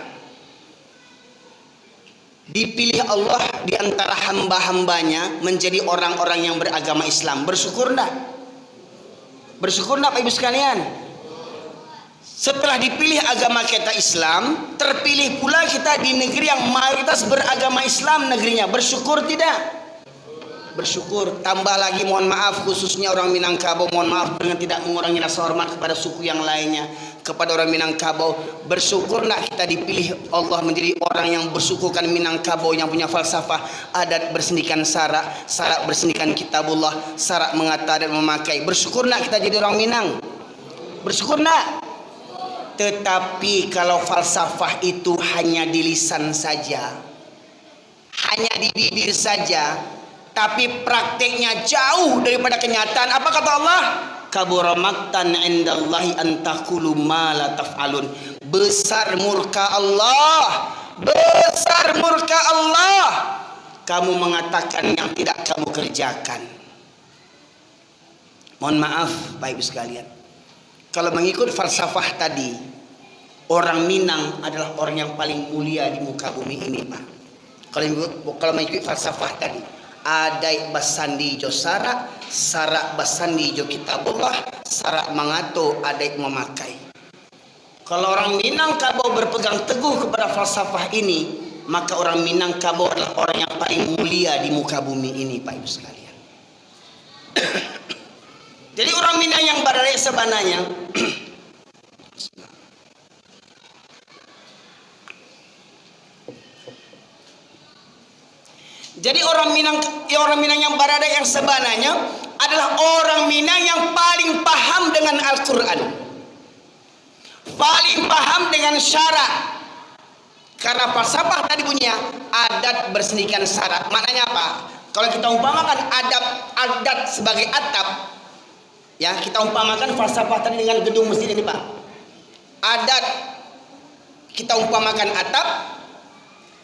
Dipilih Allah di antara hamba-hambanya menjadi orang-orang yang beragama Islam. Bersyukur enggak? Bersyukur enggak Bapak Ibu sekalian? Setelah dipilih agama kita Islam, terpilih pula kita di negeri yang mayoritas beragama Islam negerinya. Bersyukur tidak? Bersyukur. Tambah lagi mohon maaf khususnya orang Minangkabau, mohon maaf dengan tidak mengurangi rasa hormat kepada suku yang lainnya. Kepada orang Minangkabau, bersyukur nak kita dipilih Allah menjadi orang yang bersukukan Minangkabau, yang punya falsafah adat bersendikan sarak, sarak bersendikan kitabullah, sarak mengata dan memakai. Bersyukur nak kita jadi orang Minang. Bersyukur nak. Tetapi kalau falsafah itu hanya di lisan saja, hanya di bibir saja, tapi prakteknya jauh daripada kenyataan, apa kata Allah? Kabura maqtan indallahi an taqulu ma la taf'alun. Besar murka Allah, besar murka Allah, kamu mengatakan yang tidak kamu kerjakan. Mohon maaf Bapak Ibu sekalian, kalau mengikut falsafah tadi, orang Minang adalah orang yang paling mulia di muka bumi ini, Pak. Kalau mengikut falsafah tadi, adai basandi jo sarak, sarak basandi jo kitabullah, sarak mengato adai memakai. Kalau orang Minangkabau berpegang teguh kepada falsafah ini, maka orang Minangkabau adalah orang yang paling mulia di muka bumi ini, Pak Ibu sekalian. Jadi orang Minang yang berada sebenarnya jadi orang Minang yang berada yang sebenarnya adalah orang Minang yang paling paham dengan Al-Quran, paling paham dengan syarak. Karena falsafah tadi punya adat bersendikan syarak. Maknanya apa? Kalau kita umpamakan adat sebagai atap, ya kita umpamakan falsafah tadi dengan gedung masjid ini, Pak. Adat kita umpamakan atap,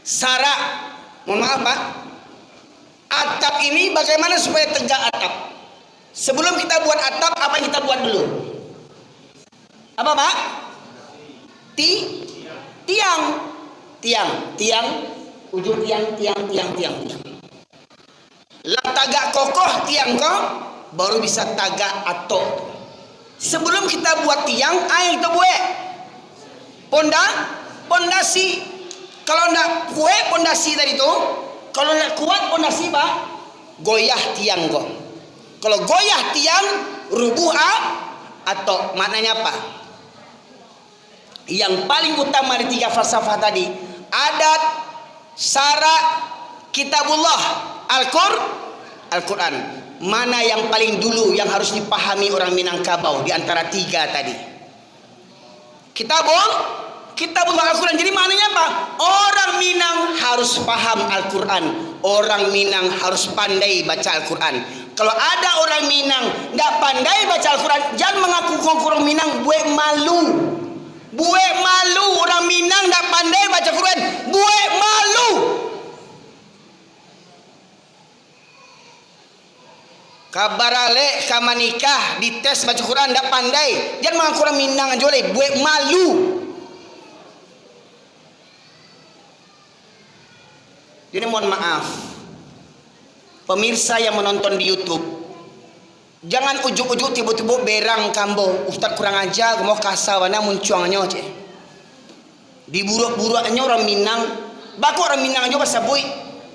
syarak, mohon maaf Pak, atap ini bagaimana supaya tegak atap? Sebelum kita buat atap, apa yang kita buat dulu? Apa Pak? Tiang, ujung tiang. Lah tagak kokoh tiang kok, baru bisa tagak atok. Sebelum kita buat tiang, ayo kita buat pondasi. Kalau ndak buat pondasi tadi itu, kalau nak kuat pondasi Pak, goyah tiang kok. Kalau goyah tiang, rubuh atau maknanya apa? Yang paling utama di tiga falsafah tadi, adat, syarak, kitabullah, Al-Quran. Mana yang paling dulu yang harus dipahami orang Minangkabau di antara tiga tadi? Kitabullah, Al-Quran. Jadi maknanya apa? Orang Minang harus paham Al-Quran. Orang Minang harus pandai baca Al-Quran. Kalau ada orang Minang nggak pandai baca Al-Quran, jangan mengaku orang Minang, buat malu. Buat malu orang Minang nggak pandai baca Quran, buat malu. Kabar ale kama nikah dites baca Quran ndak pandai, jangan mengaku orang Minang aja le, buat malu. Jadi mohon maaf, pemirsa yang menonton di YouTube, jangan ujuk-ujuk tiba-tiba berang kambo, Ustaz kurang aja, mau kasawana muncuangnya cek. Di buruk-buruknya orang Minang, baku orang Minang aja bahasa bui.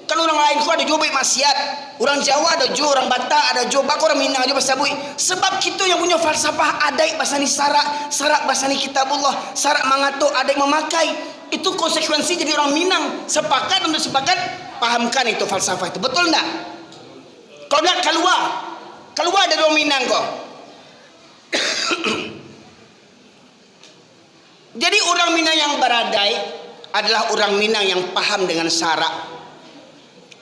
Kan orang lain kok ada juga maksiat, orang Jawa ada juga, orang Batak ada juga, baku orang Minang aja bahasa bui. Sebab kita yang punya falsafah adai bahasa ni sarak bahasa ni kitabullah, sarak mangato adai memakai. Itu konsekuensi jadi orang Minang. Sepakat untuk sepakat, pahamkan itu falsafah itu, betul enggak? Kalau enggak keluar dari orang Minang kok. Jadi orang Minang yang beradai adalah orang Minang yang paham dengan syarak.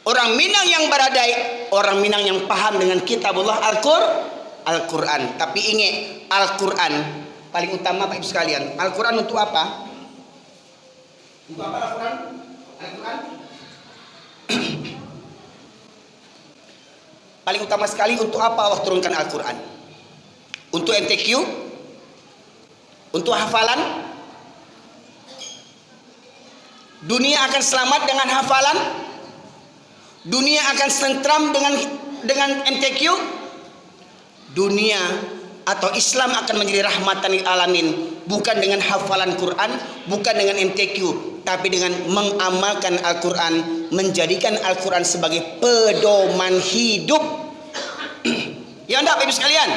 Orang Minang yang beradai, orang Minang yang paham dengan kitabullah Al-Quran. Tapi ingat, Al-Quran paling utama Pak Ibu sekalian. Al-Quran untuk apa? Untuk apa Al-Quran? Al-Quran paling utama sekali untuk apa Allah turunkan Al-Quran? Untuk MTQ? Untuk hafalan? Dunia akan selamat dengan hafalan? Dunia akan tentram dengan MTQ? Dunia atau Islam akan menjadi rahmatan lil alamin bukan dengan hafalan Quran, bukan dengan MTQ, tapi dengan mengamalkan Al-Quran, menjadikan Al-Quran sebagai pedoman hidup. Ya enggak Bapak Ibu sekalian?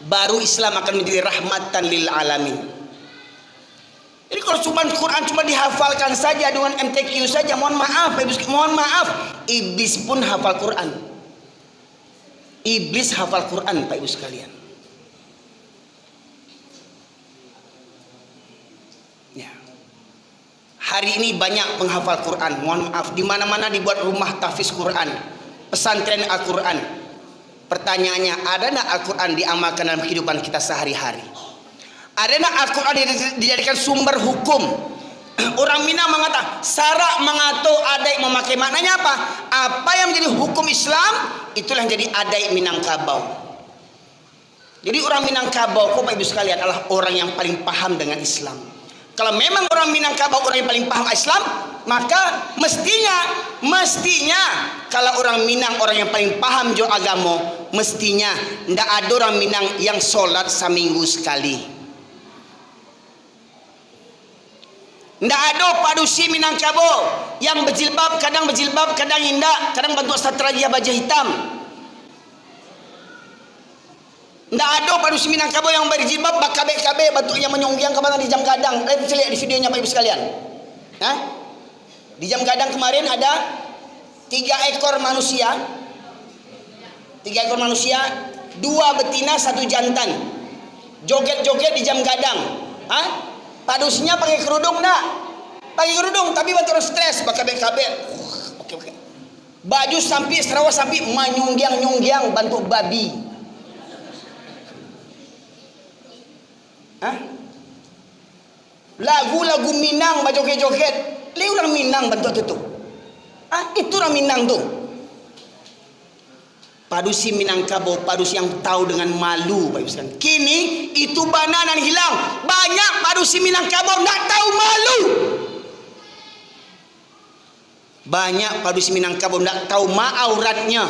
Baru Islam akan menjadi rahmatan lil alamin. Jadi kalau cuma Quran cuma dihafalkan saja dengan MTQ saja, mohon maaf Bapak Ibu, mohon maaf, iblis pun hafal Quran. Iblis hafal Quran Pak Ibu sekalian. Ya. Hari ini banyak penghafal Quran, mohon maaf, di mana-mana dibuat rumah tahfiz Quran, pesantren Al-Quran. Pertanyaannya, ada enggak Al-Quran diamalkan dalam kehidupan kita sehari-hari? Ada enggak Al-Quran dijadikan sumber hukum? Orang Minang mengatakan sarak mengato adai memakai, maknanya apa? Apa yang menjadi hukum Islam itulah yang jadi adai Minangkabau. Jadi orang Minangkabau kok Bapak Ibu sekalian adalah orang yang paling paham dengan Islam. Kalau memang orang Minangkabau orang yang paling paham Islam, maka mestinya kalau orang Minang orang yang paling paham jo agama, mestinya ndak ada orang Minang yang sholat seminggu sekali. Ndak ada padusi Minangkabau yang berjilbab, kadang indah, kadang bentuk satrajia baja hitam. Ndak ada padusi Minangkabau yang berjilbab bakabe-kabe bentuknya menyonggiang kemana di jam gadang. Kita lihat di videonya Bapak Ibu sekalian. Hah? Di jam gadang kemarin ada 3 ekor manusia, 2 betina 1 jantan, joget-joget di jam gadang. Hah? Padusnya pakai kerudung enggak? Pakai kerudung tapi bentuk stres, bakabe-kabe. Oke. Baju sampai Sarawak sampai menyunggiang bentuk babi. Hah? Lagu-lagu Minang joget-joget. Li orang Minang bentuk itu. Itu orang Minang tuh. Padusi Minangkabau, padusi yang tahu dengan malu Bapak Ibu sekalian. Kini itu bananan hilang. Banyak padusi Minangkabau enggak tahu malu. Banyak padusi Minangkabau enggak tahu auratnya.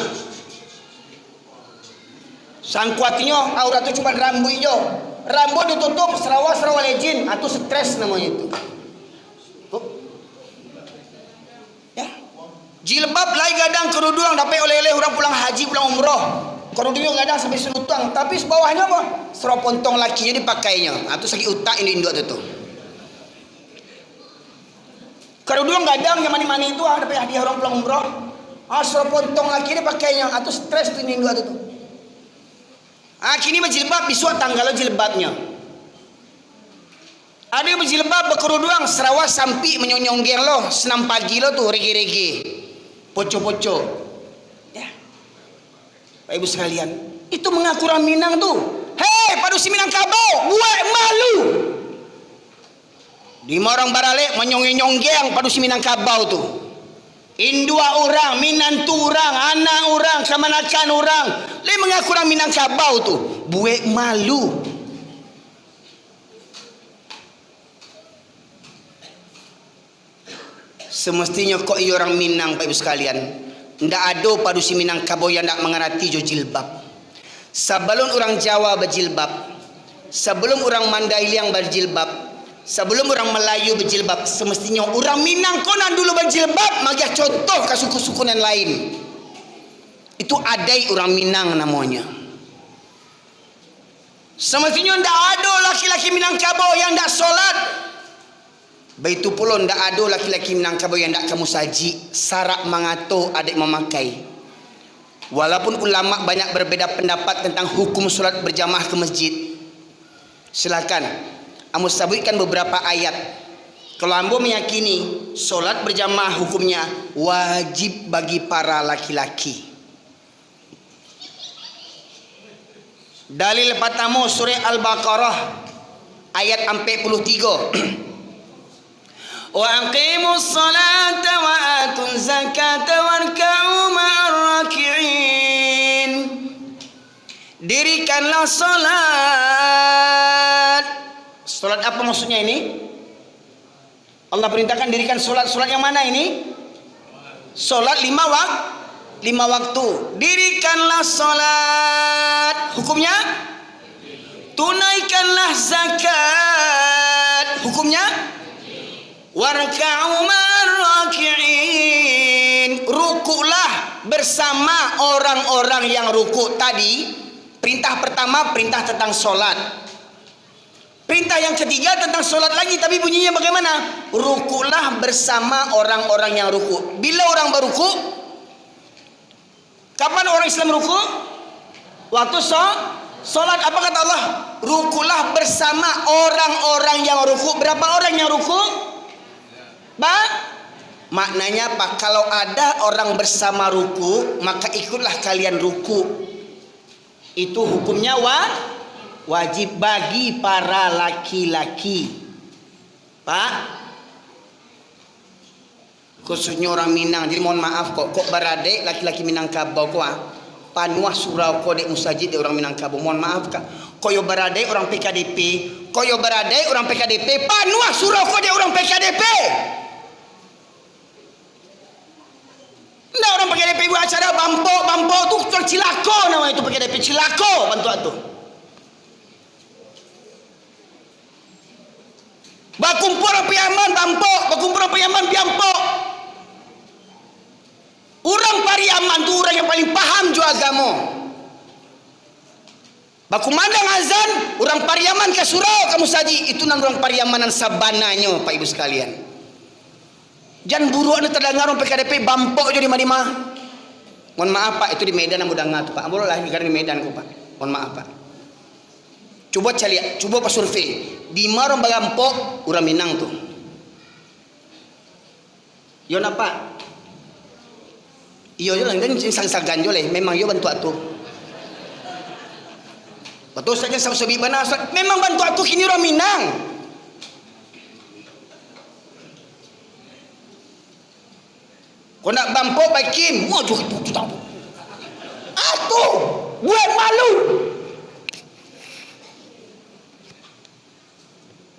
Sangkuatnya aurat itu cuma rambut hijau. Rambut ditutup Sarawak legend atau stres namanya itu. Ya. Jilbab lai gadang kerudung dapat oleh-oleh orang pulang haji, pulang umroh. Kerudungnya gadang sampai selutang, tapi bawahnya apa? Seropontong lakinya dipakainya. Atau sakit utak ini induk itu. Kerudung gadang yang mani-mani itu dapat hadiah orang pulang umroh. Seropontong laki dipakainya atau stres itu ini induk itu. Kini berjilbab besok tanggal jilbabnya. Ada yang berjilbab berkerudung Sarawak sampai menyonggeng lo senam pagi lo tuh rege-rege. Poco-poco. Ya. Pak Ibu sekalian, itu mengaku orang Minang tuh. Hei, padusi Minangkabau, buat malu. Di orang Barale menyonggeng padusi Minangkabau tuh. Indua orang, minantu orang, anak orang, kamanakan orang. Le mengaku orang Minangkabau tuh, buat malu. Semestinya kok iya orang Minang, Pak Ibu sekalian. Ndak ada padusi Minangkabau yang ndak mengerti jo jilbab. Sebelum orang Jawa berjilbab, sebelum orang Mandailing berjilbab, sebelum orang Melayu berjilbab, semestinya orang Minang konan dulu berjilbab, magih contoh ke suku-suku yang lain. Itu adai orang Minang namanya. Semestinya ndak ada laki-laki Minangkabau yang ndak solat. Baitu pula ndak ada laki-laki Minangkabau yang ndak kamu saji sarak mangato adik memakai. Walaupun ulama banyak berbeda pendapat tentang hukum solat berjamaah ke masjid. Silakan ambo sebutkan beberapa ayat. Kalau ambo meyakini solat berjamaah hukumnya wajib bagi para laki-laki. Dalil pertama surah Al-Baqarah ayat 43. Wa aqimus salata wa atuz zakata warka'u ma'ar raki'in. Dirikanlah salat. Salat apa maksudnya ini? Allah perintahkan dirikan salat. Salat yang mana ini? Salat 5 waktu. Dirikanlah salat. Hukumnya? Tunaikanlah zakat. Hukumnya? Warka'u ma'ar-raki'in. Rukuklah bersama orang-orang yang rukuk. Tadi perintah pertama perintah tentang solat. Perintah yang ketiga tentang solat lagi, tapi bunyinya bagaimana? Rukuklah bersama orang-orang yang rukuk. Bila orang berukuk? Kapan orang Islam rukuk? Waktu solat. Apa kata Allah? Rukuklah bersama orang-orang yang rukuk. Berapa orang yang rukuk? Maknanya apa? Kalau ada orang bersama ruku, maka ikutlah kalian ruku. Itu hukumnya wajib bagi para laki-laki. Pak, khususnya orang Minang. Jadi mohon maaf kok berade laki-laki Minangkabau kok panuah surau kok dek musajid de orang Minangkabau. Mohon maaf kak. Koyo berade orang PKDP, koyo berade orang PKDP, panuah surau kok dek orang PKDP. Nggak orang PKDP buat acara bampo tuh cilako namanya itu PKDP cilako bantuan tuh. Bakumpul orang Piaman bampo, bakumpul orang Piaman biampo. Orang Pariaman tuh orang yang paling paham jo agama. Bakumandang azan, orang Pariaman ke surau kamu saji itu nang orang Pariamanan sabananya Pak Ibu sekalian. Jangan buruk anda terdengar orang PKDP bampok je di mana-mana. Mohon maaf Pak, itu di Medan yang mudah ngatu Pak. Ambo lah negara di Medan kok Pak. Mohon maaf Pak. Coba cari, coba pas survei. Di mana orang bampok, orang Minang tuh. Yo napa? Iyo je lang dan sang-sagan jo leh. Memang yo bantu atu. Betul saja sabi bana. Memang bantu atu kini orang Minang. Kau nak bampok baikin, mau juga itu tahu. Atuh, buat malu.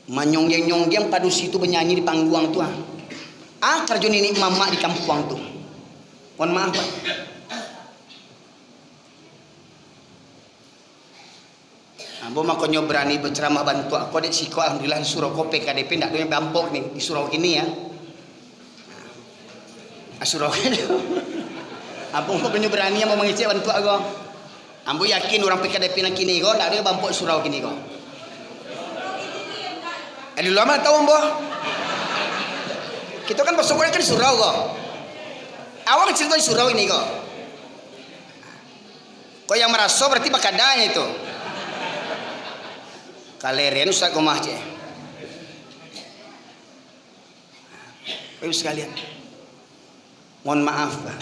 Manyonggeng-nyonggeng padusi itu bernyanyi di panggung tu kerja nenek mama di kampung tu. Mohon maaf Pak. Ambo makanya berani berceramah bantu aku dek siko alhamdulillah di surau ko PKDP ndak ada bampok nih di surau ini ya. Surau ini. Ambo makanya berani yang mau mengecek bantu aku. Ambo yakin orang PKDP nak kini ko ndak ada bampok surau kini ko. Ada lama tahu Ambo. Kita kan bersyukur kan surau ko. Awak cerita di surau ini ko. Kau yang merasa berarti bakadanya itu. Kalerian Ustaz Komah je. Bapak sekalian, mohon maaf Pak.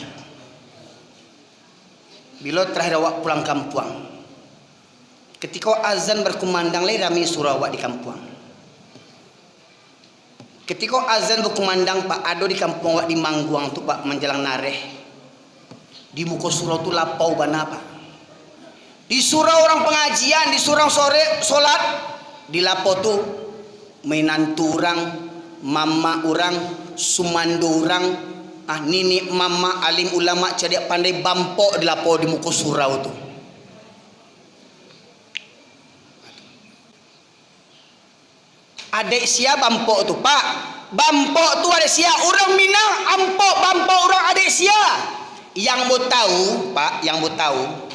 Bila terakhir awak pulang kampung, ketika azan berkumandang lagi rami surau awak di kampung. Ketika azan berkumandang Pak, ada di kampung awak di Mangguang tu Pak, menjelang nareh. Di muka surau tu lapau bana Pak. Di surau orang pengajian, di surau sore solat, di lapau tu menantu orang, mama orang, sumando orang, nini mama alim ulama cerdik pandai bampok di lapau di muka surau tu. Adik sia bampok tu Pak, bampok tu adik sia orang Minang, ampok bampok orang adik sia. Yang mau tahu Pak, yang mau tahu,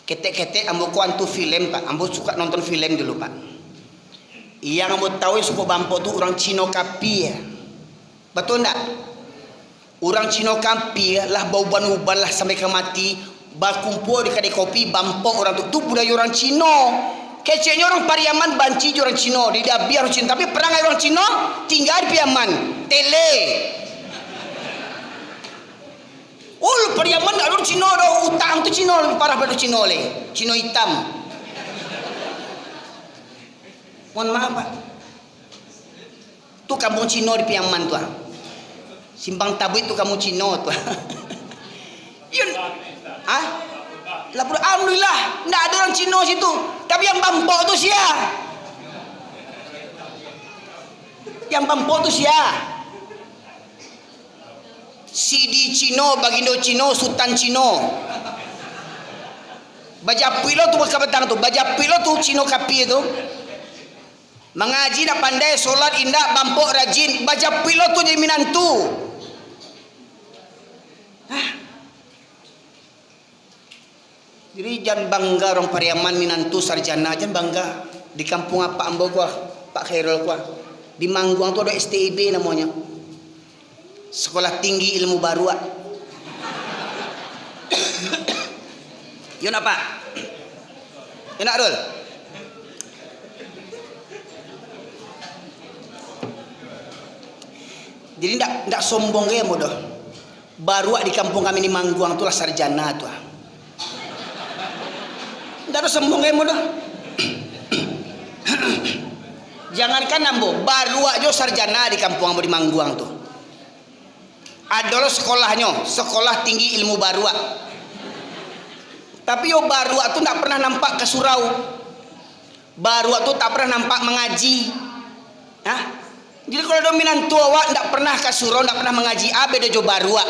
ketek-ketek ambo kuantu film Pak, ambo suka nonton film dulu Pak. Yang mau tahu yang suka bampok tu orang Cino Kapi ya, betul enggak? Orang Cino Kapi lah bau ban-uban lah sampai ke mati, berkumpul di kedai kopi bampok orang tu budaya orang Cino. Keceknya orang Pariaman banci orang Cino, di Dabi orang Cino, tapi perangai orang Cino tinggal di Pariaman, tele. Oh, Pariaman ada orang Cino, ada utang tu Cino lebih parah pada Cino le, Cino hitam. Mohon maaf Pak, tu kampung Cino di Pariaman tu, Simpang Tabuit tu kampung Cino tu. Yun, alhamdulillah, tidak ada orang Cina situ. Tapi yang bampok tu sia. Yang bampok tu sia. Sidi Cino, Bagindo Cino, Sultan Cino. Bajapilo tu bukan betang tu. Bajapilo tu Cino Kapi tu. Mengaji nak pandai, solat indah, bampok rajin. Bajapilo tu jadi minantu. Jadi jangan bangga orang Pariaman minantu sarjana, jangan bangga. Di kampung apa ambo gua, Pak Khairul gua. Di Mangguang tu ada STIB namanya. Sekolah Tinggi Ilmu Baru. Yun apa? Yun Arul. Jadi ndak sombong ya modoh. Baru di kampung kami di Mangguang tu lah sarjana tu. Tidak ada sombongnya mudah. Jangankan nambo, baru aja sarjana di kampung ambo di Mangguang tuh. Adalah sekolahnya, sekolah tinggi ilmu baru. Tapi yo baru tuh tidak pernah nampak ke surau. Baru tuh tak pernah nampak mengaji. Jadi kalau dominan tua awak tidak pernah ke surau, tidak pernah mengaji, beda jo baru.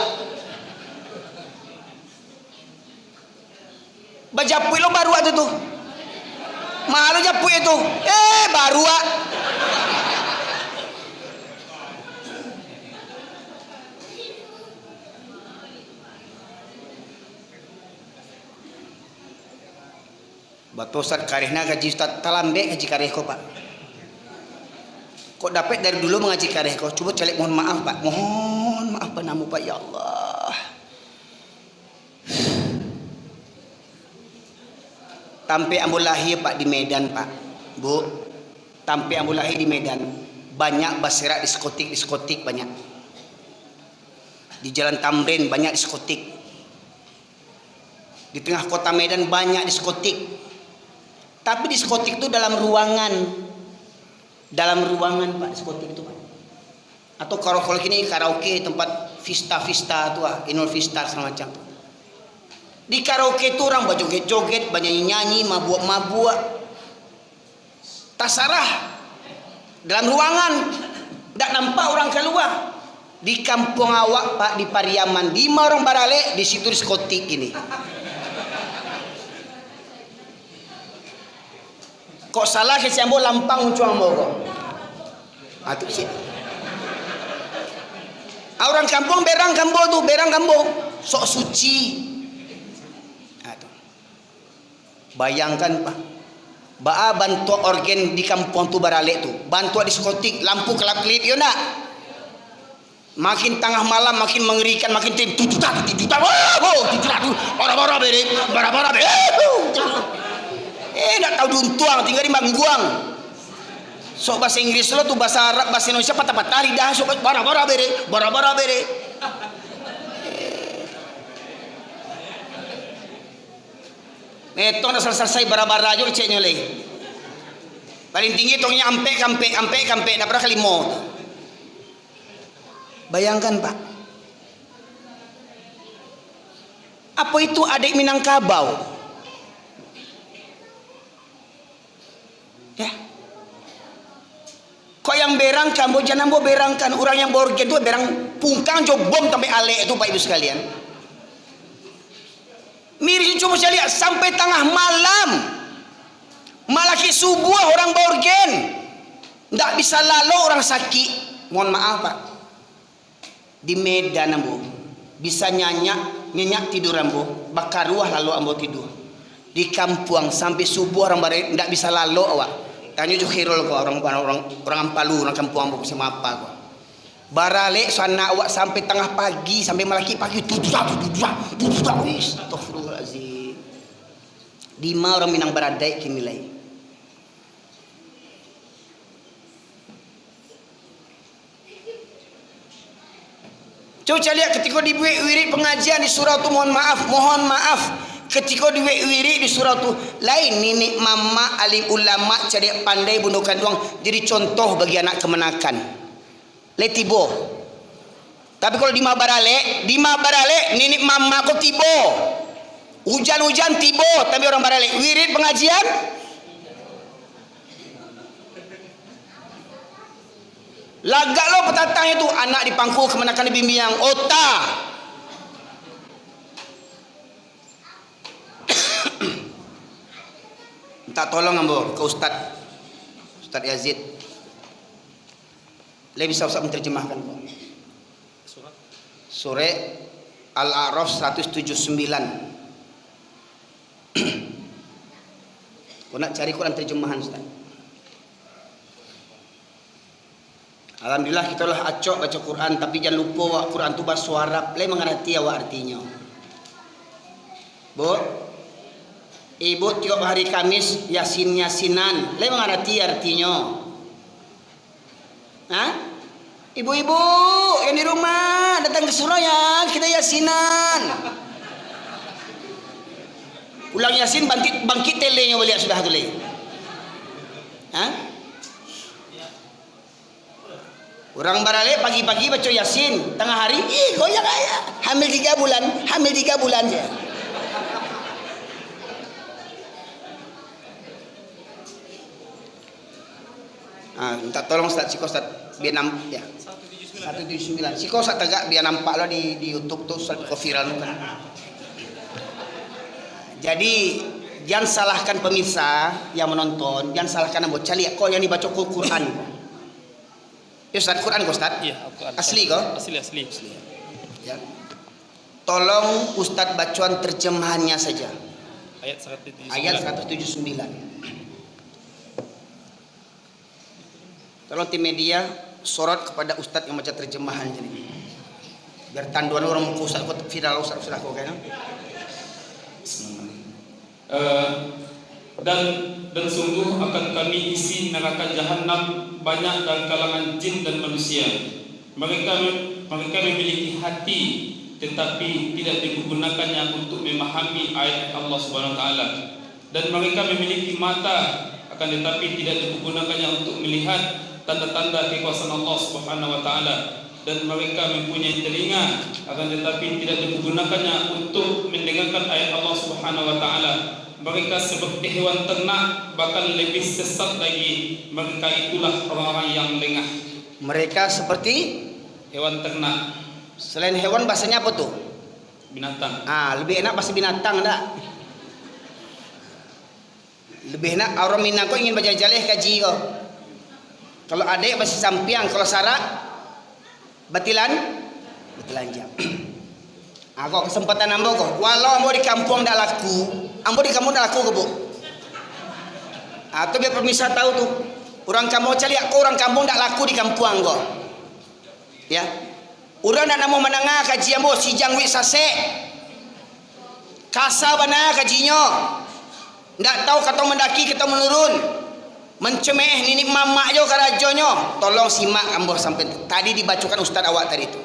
Bajapui lo baru itu tuh. Malu japui itu. Baru. Batosat karehna gaji Ustaz talambe gaji kareh ko Pak. Kok dapat dari dulu mengaji kareh ko? Coba celek mohon maaf Pak. Mohon maaf panamu Pak ya Allah. Tampe ambo lahir Pak di Medan Pak, Bu. Tampe ambo lahir di Medan. Banyak baserak diskotik banyak. Di Jalan Tamrin banyak diskotik. Di tengah kota Medan banyak diskotik. Tapi diskotik itu dalam ruangan. Dalam ruangan Pak diskotik itu Pak. Atau kalau ini karaoke tempat vista tuh, Inul Vista semacam. Di karaoke itu orang berjoget-joget, nyanyi, mabuk-mabuk. Tasarah dalam ruangan, tidak nampak orang keluar. Di kampung awak Pak, di Pariaman, di Marong Barale, di situ diskotik ini. Kok salah ke siambo lampang uncuang mogo. Itu sih. Orang kampung berang kambo, sok suci. Bayangkan Pak, bantu organ di kampung tu Barale tu, bantu diskotik, lampu kelap-kelip, yo nak. Makin tengah malam makin mengerikan, makin tututak, bara-bara bere. Nak tahu duntuang tinggal di Mangguang. Sok bahasa Inggris lo tu bahasa Arab, bahasa Indonesia patah-patah lidah, sok bara-bara bere. Metong dah selesai bara-bara aja ceknya lagi. Paling tinggi tongnya ampe kampe dah pernah kelimo. Bayangkan Pak. Apa itu adik Minangkabau? Ya. Kok yang berangkan, bo jangan bo berangkan. Orang yang borgen itu berang pungkang jo bom sampai ale itu Pak Ibu sekalian. Miri coba saya lihat sampai tengah malam. Malaki subuh orang borgen. Tidak bisa lalu orang sakit. Mohon maaf Pak. Di Medan ambo bisa nyenyak tidur ambo. Bakar ruah lalu ambo tidur. Di kampung sampai subuh orang bare tidak bisa lalu awak. Tanya jo khirul ko orang Ampalu, orang kampung ambo sama apa ko. Barale sana awak sampai tengah pagi sampai malaki pagi wis astagfirullahalazim. Di mana orang Minang Baradai kini lai. Coba lihat ketika di wirid pengajian di surau tu mohon maaf ketika di wirid di surau tu lain nenek mama alim ulama cerdik pandai bunuh kanduang jadi contoh bagi anak kemenakan. Letibo. Tapi kalau di Mabarale nenek mama ko tibo. Hujan-hujan tibo, tapi orang Barale wirid pengajian lagak lo petatang itu anak dipangku kemenakan di bimbing ota. Minta tolong ambo ke Ustaz Yazid. Lebih bisa Ustaz menerjemahkan kok. Surah Al-A'raf 179. Kau nak cari Quran terjemahan Ustaz. Alhamdulillah kita lah acok baca Quran, tapi jangan lupa Quran tu bahasa Arab. Lai mengerti awak artinya. Bu, ibu tiap hari Kamis yasinan. Lai mengerti artinya. Hah? Ibu-ibu yang di rumah datang ke surau ya kita yasinan. Ulang yasin bangkit telenya boleh sudah tu lagi. Hah? Orang Barale pagi-pagi baca yasin, tengah hari goyak ayah. Hamil 3 bulan je. Minta tolong Ustaz Siko Ustaz biar nampak ya. 179. Siko Ustaz tegak biar nampak lah di YouTube tuh Ustaz kok viral kan. Jadi jangan salahkan pemirsa yang menonton, jangan salahkan ambo cali kok yang dibaca Quran. Ya Ustaz Quran kok Ustaz? Iya, Quran. Asli kok? Asli. Ya. Tolong Ustaz bacaan terjemahannya saja. Ayat 179. Tolong tim media sorot kepada Ustaz yang baca terjemahan ini. Biar tanduan orang muka Ustaz kok viral Ustaz sudah kok kan. Dan sungguh akan kami isi neraka jahanam banyak dari kalangan jin dan manusia. Mereka memiliki hati tetapi tidak digunakannya untuk memahami ayat Allah Subhanahu wa taala. Dan mereka memiliki mata akan tetapi tidak digunakannya untuk melihat tanda-tanda kekuasaan Allah Subhanahu wa taala. Dan mereka mempunyai telinga akan tetapi tidak digunakannya untuk mendengarkan ayat Allah Subhanahu wa taala. Mereka seperti hewan ternak, bahkan lebih sesat lagi. Mereka itulah orang-orang yang lengah. Mereka seperti hewan ternak. Selain hewan bahasanya apa tuh? Binatang. Lebih enak bahasa binatang enggak? Lebih enak orang Minang kok ingin baca jaleh kaji kok. Kalau adik bahasa sampiang, kalau Sarah batilan jam. Kok kesempatan ambo kok. Walau ambo di kampung dak laku, ambo di kampung dak laku ke bu. Atau biar pemirsa tahu tuh, orang kampung cari kok orang kampung dak laku di kampung kok. Ya, orang dak namo menengah kaji ambo si jangwi sase, kasa bana kajinya, ndak tahu kata mendaki kita menurun, mencemeh nini mamak jo karajonyo. Tolong simak ambo sampai tadi dibacakan Ustaz awak tadi itu.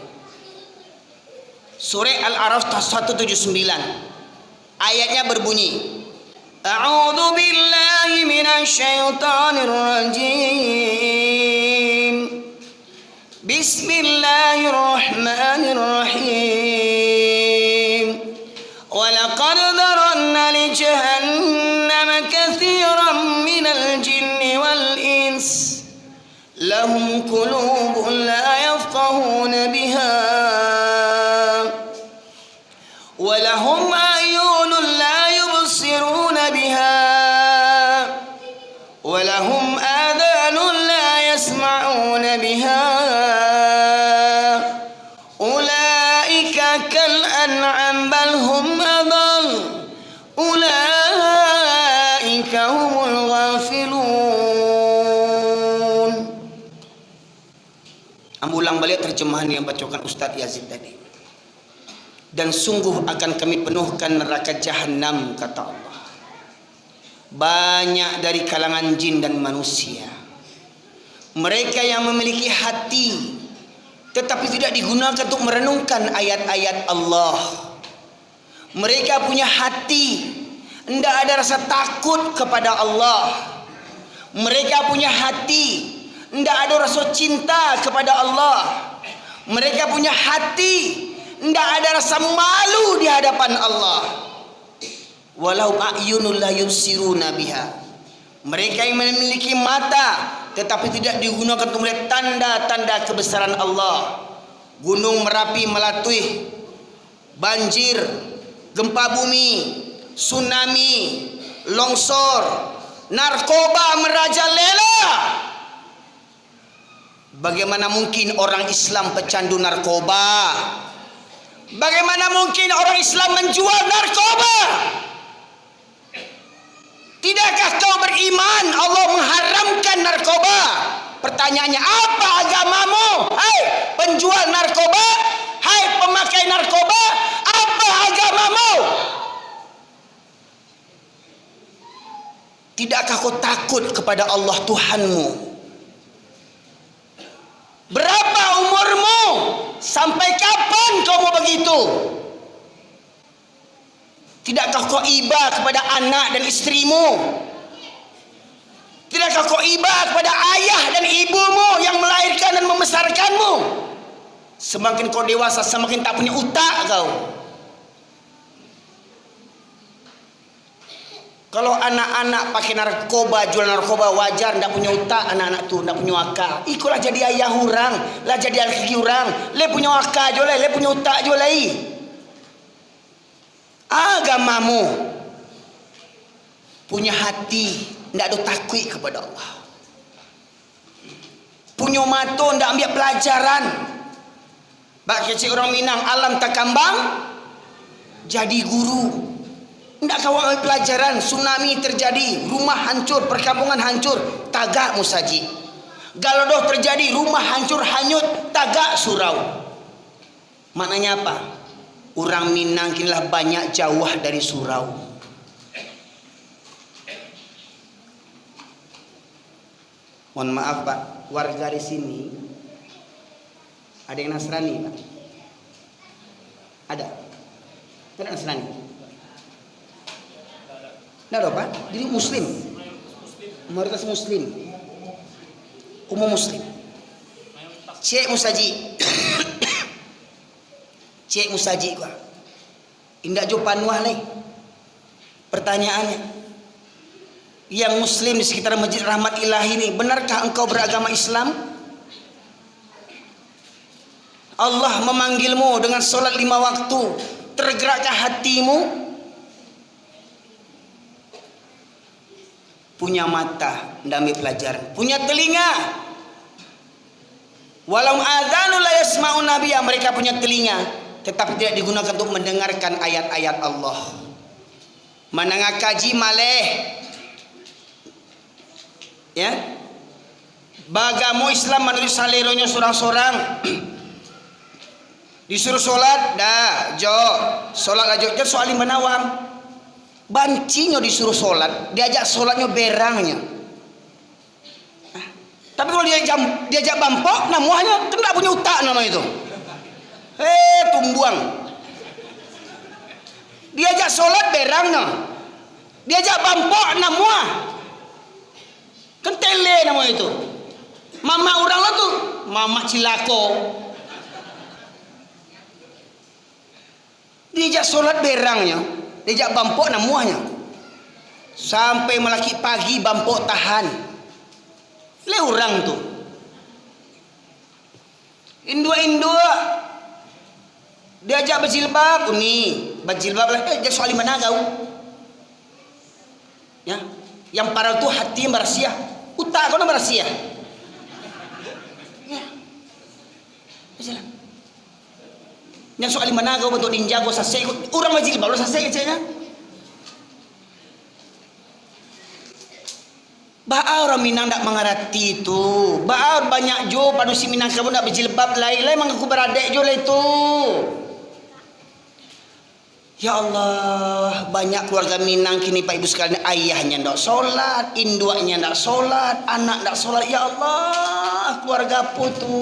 Surah Al-A'raf 179. Ayatnya berbunyi, أعوذ بالله من الشيطان الرجيم بسم الله الرحمن الرحيم ولقد ذرأنا لجهنم كثيرا من الجن والإنس لهم قلوب لا يفقهون بها ولهم أعين لا يبصرون بها ولهم آذان لا يسمعون بها أولئك كالأنعام بل هم أضل أولئك هم الغافلون. Ulang balik terjemahan yang bacakan Ustaz Yazid tadi. Dan sungguh akan kami penuhkan neraka jahanam, kata Allah, banyak dari kalangan jin dan manusia. Mereka yang memiliki hati tetapi tidak digunakan untuk merenungkan ayat-ayat Allah. Mereka punya hati, tidak ada rasa takut kepada Allah. Mereka punya hati, tidak ada rasa cinta kepada Allah. Mereka punya hati, tidak ada rasa malu di hadapan Allah. Walau a'yunul la yubsiruna biha. Mereka yang memiliki mata tetapi tidak digunakan untuk melihat tanda-tanda kebesaran Allah. Gunung Merapi melatui, banjir, gempa bumi, tsunami, longsor, narkoba merajalela. Bagaimana mungkin orang Islam pecandu narkoba? Bagaimana mungkin orang Islam menjual narkoba? Tidakkah kau beriman Allah mengharamkan narkoba? Pertanyaannya, apa agamamu? Hai penjual narkoba, hai pemakai narkoba, apa agamamu? Tidakkah kau takut kepada Allah Tuhanmu? Berapa umurmu? Sampai kapan kau mau begitu? Tidakkah kau iba kepada anak dan istrimu? Tidakkah kau iba kepada ayah dan ibumu yang melahirkan dan membesarkanmu? Semakin kau dewasa, semakin tak punya utak kau. Kalau anak-anak pakai narkoba, jual narkoba, wajar, tidak punya utak anak-anak tu, tidak punya akal. Ikutlah jadi ayah orang, lah jadi laki orang. Le punya akal je lah, le punya utak je lah. Agamamu punya hati, tidak ada takut kepada Allah. Punya mata, tidak ambil pelajaran. Bak kecil orang Minang, alam tak kambang, jadi guru. Tidak kau ambil pelajaran. Tsunami terjadi, rumah hancur, perkampungan hancur, tagak musaji. Galodoh terjadi, rumah hancur hanyut, tagak surau. Maknanya apa? Orang Minang kinilah banyak jauh dari surau. Mohon maaf Pak, warga di sini ada yang Nasrani Pak? Ada? Ada Nasrani? Tidak ada Pak? Jadi Muslim, mayoritas Muslim, umum Muslim. Cek musaji, cek musaji gua. Indak jo panuah lagi. Pertanyaannya, yang Muslim di sekitar Masjid Rahmat Ilahi ini, benarkah engkau beragama Islam? Allah memanggilmu dengan solat 5 waktu, tergerakkah hatimu? Punya mata, tidak ambil pelajaran. Punya telinga, walau adzanu la yasma'un nabiyya, mereka punya telinga tetapi tidak digunakan untuk mendengarkan ayat-ayat Allah. Manangah kaji maleh, ya, bagamu Islam menulis saleronya sorang-sorang. Disuruh solat, dah, jo, solat aja, soal menawam. Bancinya disuruh solat, diajak solatnya berangnya. Tapi kalau diajak bampok, namanya kan tidak punya utak nama itu. Tumbuang. Diajak solat berangnya. Diajak bampok namua. Kan tele nama itu. Mama orang lah tu, mama cilako. Diajak solat berangnya, diajak bampok namuahnya. Sampai melaki pagi bampok tahan. Le orang tu. Indua-indua diajak berjilbab ni, berjilbab lah dia soal mana kau? Ya, yang parah tu hati yang berasiah, utak kau nak berasiah. Ya, jalan. Yang soal mana kau bentuk ninja kau sasek, orang berjilbab lo sasek kecilnya. Baar orang Minang tak mengerti itu. Baar banyak jo padusi Minang kamu nak berjilbab lain mengaku beradik jo lah itu. Ya Allah, banyak keluarga Minang kini Pak Ibu sekalian, ayahnya tak solat, induaknya tak solat, anak tak solat. Ya Allah, keluarga apa tu?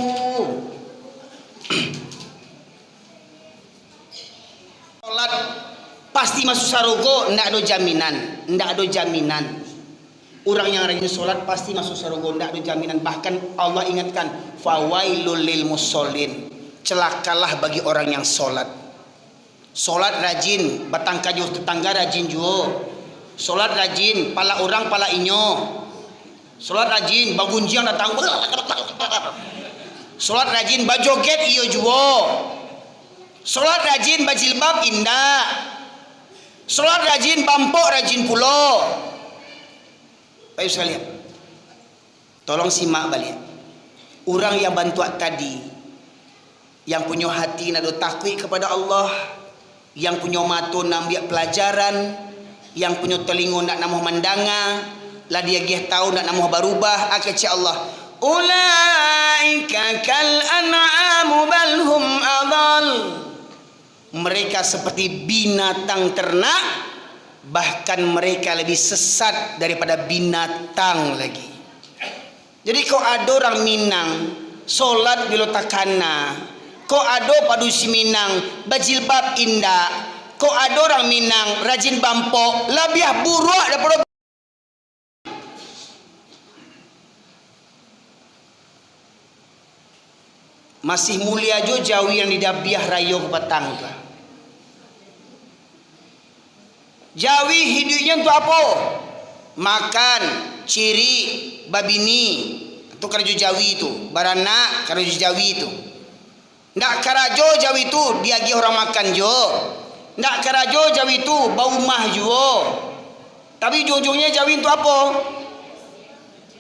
Solat pasti masuk sarogo, ndak ada jaminan, ndak ada jaminan. Orang yang rajin solat pasti masuk surga, tidak ada jaminan. Bahkan Allah ingatkan, fawailul lil musallin, celakalah bagi orang yang solat. Solat rajin, batang kayu tetangga rajin juga. Solat rajin, pala orang pala inyo. Solat rajin, bagunjiang datang. Solat rajin, bajoget iyo juga. Solat rajin, bajilbab indah. Solat rajin, bampok rajin pulo. Baik sekalian, tolong simak balik. Orang yang bantu tadi, yang punya hati nak takut kepada Allah, yang punya mata nak ambil pelajaran, yang punya telinga nak namuh mandanga, lah dia gih tahu nak namuh berubah akecik Allah. Ulaika kal an'amu bal hum adall. Mereka seperti binatang ternak, bahkan mereka lebih sesat daripada binatang lagi. Jadi kau ada orang Minang solat bila takana, kau ada padusi Minang bajilbab indah, kau ada orang Minang rajin bampok, lebih buruk daripada masih mulia jo Jawi yang didabiah rayo ke petang tu. Jawi hidupnya untuk apa? Makan, ciri, babini. Itu karajo Jawi itu. Baranak karajo Jawi itu. Ndak karajo Jawi itu dia gi orang makan jo. Ndak karajo Jawi itu bau mah jo. Tapi ujung-ujungnya Jawi untuk apa?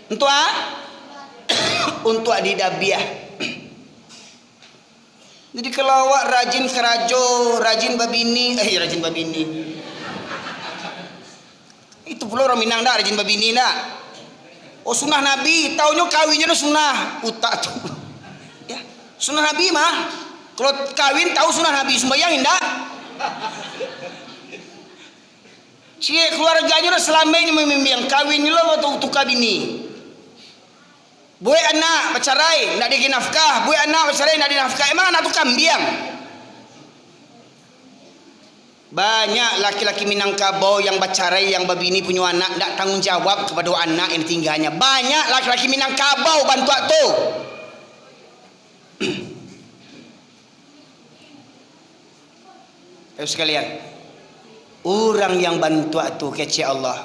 Untuk untuk didabiah. Jadi kalau awak rajin karajo, rajin babini, rajin babini. Itu pula orang Minang dah rajin babini dah. Oh sunnah Nabi, taunya kawinnya dah sunnah. Utak tu. Ya, sunnah Nabi mah. Kalau kawin tahu sunnah Nabi, sembahyang indah. Cik keluarganya dah selamanya membimbing. Kawinnya lah waktu tukar bini. Boy anak bercerai, nak dibagi nafkah. Boy anak bercerai, nak dinafkah. Emang anak tu kambiang. Banyak laki-laki Minangkabau yang bercerai, yang berbini punya anak, tak tanggung jawab kepada anak yang ditinggalnya. Banyak laki-laki Minangkabau bantu tu. Ayo sekalian, orang yang bantu tu kecil Allah,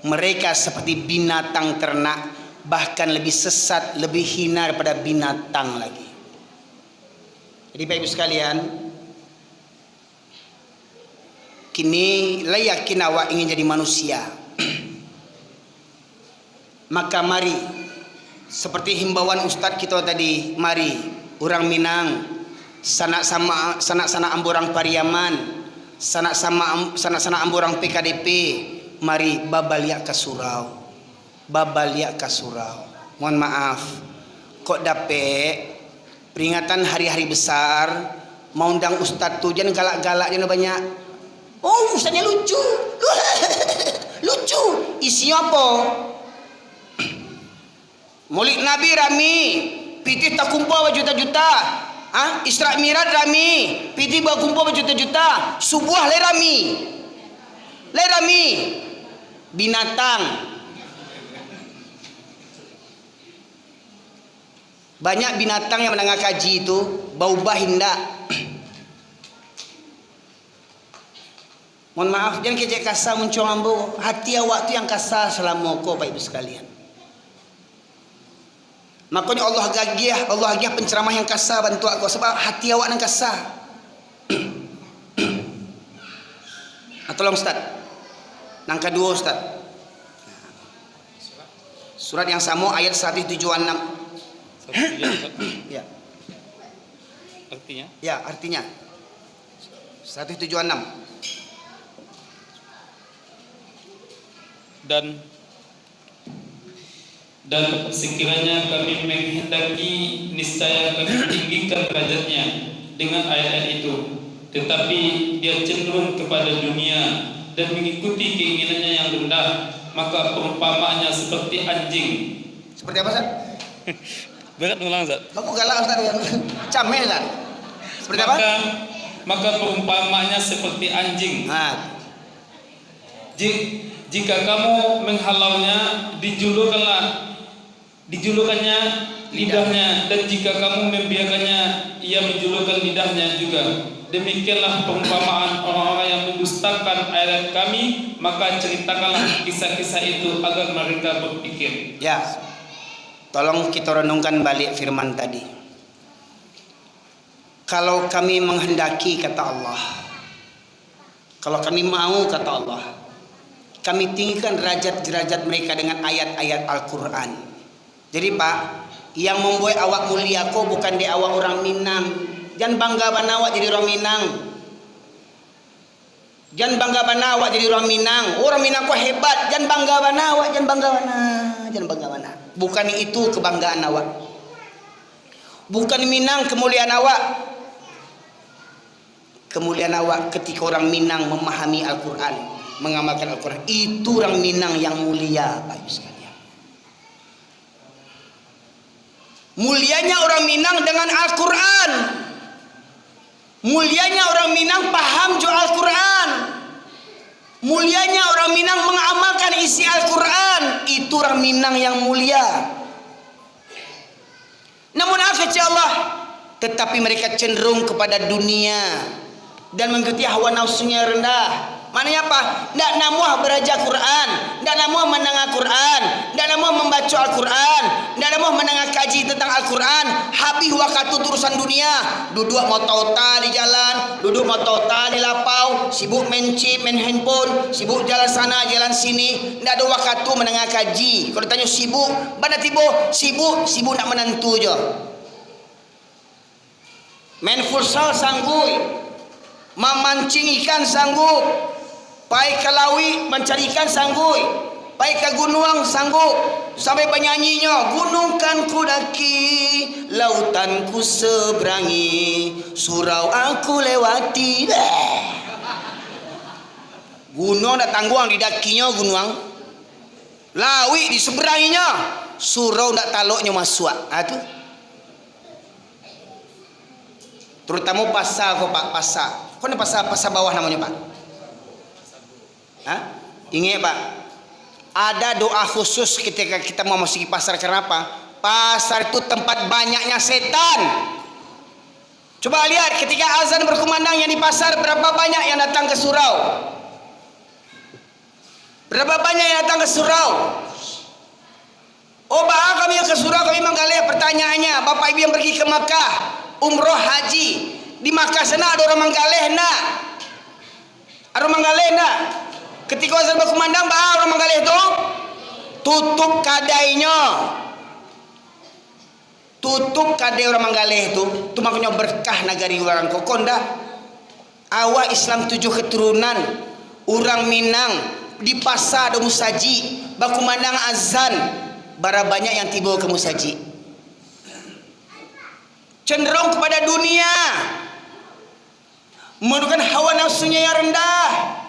mereka seperti binatang ternak, bahkan lebih sesat, lebih hina daripada binatang lagi. Jadi Bapak Ibu sekalian, kini layakin awak ingin jadi manusia. Maka mari, seperti himbauan Ustadz kita tadi, mari orang Minang, sanak sana amborang Pariaman, sanak sana amborang PKDP, mari babaliak ke surau. Babaliak ke surau. Mohon maaf, kok dapet peringatan hari-hari besar, mau undang Ustadz tu jangan galak-galak jangan banyak. Oh ustaznya lucu. Lucu. Isinya apa? Maulid Nabi rami, pitih tak kumpul berjuta-juta. Isra Mi'raj rami, pitih berkumpul berjuta-juta. Subuh le rami. binatang. Banyak binatang yang mendengar kaji itu bau bahinda. Mohon maaf, jangan kecek kasar muncul ambo. Hati awak tu yang kasar selama kau, Bapak Ibu sekalian. Makanya Allah agiah penceramah yang kasar bantu aku sebab hati awak yang kasar. Tolong Ustaz. Yang kedua Ustaz. Surat yang sama ayat 176. Ya. Artinya? Ya, artinya 176. Dan sekiranya kami menghendaki, niscaya kami tinggikan derajatnya dengan ayat-ayat itu, tetapi dia cenderung kepada dunia dan mengikuti keinginannya yang rendah, maka perumpamaannya seperti anjing. Seperti apa Ustaz? Berat mengulang Ustaz. Aku galak Ustaz. Camel Ustaz. Seperti apa? Maka perumpamaannya seperti anjing. Jika kamu menghalaunya, dijulukannya lidahnya, dan jika kamu membiarkannya, ia menjulurkan lidahnya juga. Demikianlah perumpamaan orang-orang yang mendustakan ayat kami, maka ceritakanlah kisah-kisah itu agar mereka berpikir. Ya, tolong kita renungkan balik firman tadi. Kalau kami menghendaki, kata Allah, kalau kami mau, kata Allah, kami tinggikan derajat-derajat mereka dengan ayat-ayat Al-Quran. Jadi Pak, yang membuat awak mulia kau bukan di awak orang Minang. Jangan bangga bana awak jadi orang Minang. Jangan bangga bana awak jadi orang Minang. Orang Minang kau hebat. Jangan bangga bana awak. Jangan bangga bana. Jangan bangga bana. Bukan itu kebanggaan awak. Bukan Minang kemuliaan awak. Kemuliaan awak ketika orang Minang memahami Al-Quran, mengamalkan Al-Quran. Itu orang Minang yang mulia, Pak Ibu sekalian. Mulianya orang Minang dengan Al-Quran. Mulianya orang Minang paham jo Al-Quran. Mulianya orang Minang mengamalkan isi Al-Quran. Itu orang Minang yang mulia. Namun kata Allah, tetapi mereka cenderung kepada dunia dan mengikuti hawa nafsunya rendah. Maknanya apa? Tidak namuah belajar Quran, tidak namuah mendengar Quran, tidak namuah membaca Al-Quran, tidak namuah mendengar kaji tentang Al-Quran. Habis waktu urusan dunia, duduk motota di jalan, duduk motota di lapau, sibuk main chip, main handphone, sibuk jalan sana jalan sini, tidak ada waktu mendengar kaji. Kalau tanya sibuk, mana tiba sibuk nak menentu je. Main futsal sanggup, memancing ikan sanggup, pai ke lawi mencari ikan sanggup, pai ke gunung sanggup, sampai penyanyinya, gunung kan ku daki, lautan ku seberangi, surau aku lewati. Gunung dak tangguang didakinya gunung, lawi di seberanginya, surau dak taloknya masuk. Tu terutama pasar kok Pak, pasar. Kok ni pasar bawah namanya Pak? Hah? Ingat Pak, ada doa khusus ketika kita mau masuk pasar. Kenapa? Pasar itu tempat banyaknya setan. Coba lihat ketika azan berkumandang yang di pasar, berapa banyak yang datang ke surau? Berapa banyak yang datang ke surau? Oh Pak, kami yang ke surau, kami menggalih. Pertanyaannya, Bapak Ibu yang pergi ke Makkah, umroh haji, di Makkah sana ada orang menggalih enggak? Ada orang menggalih enggak? Ketika azan berkumandang, orang menggalih itu tutup kadainya. Tutup kadai orang menggalih itu maknanya berkah negari orang kokonda. Awak Islam 7 keturunan, orang Minang di pasar ada musaji, berkumandang azan, bara banyak yang tiba ke musaji. Cenderung kepada dunia, menurunkan hawa nafsunya yang rendah.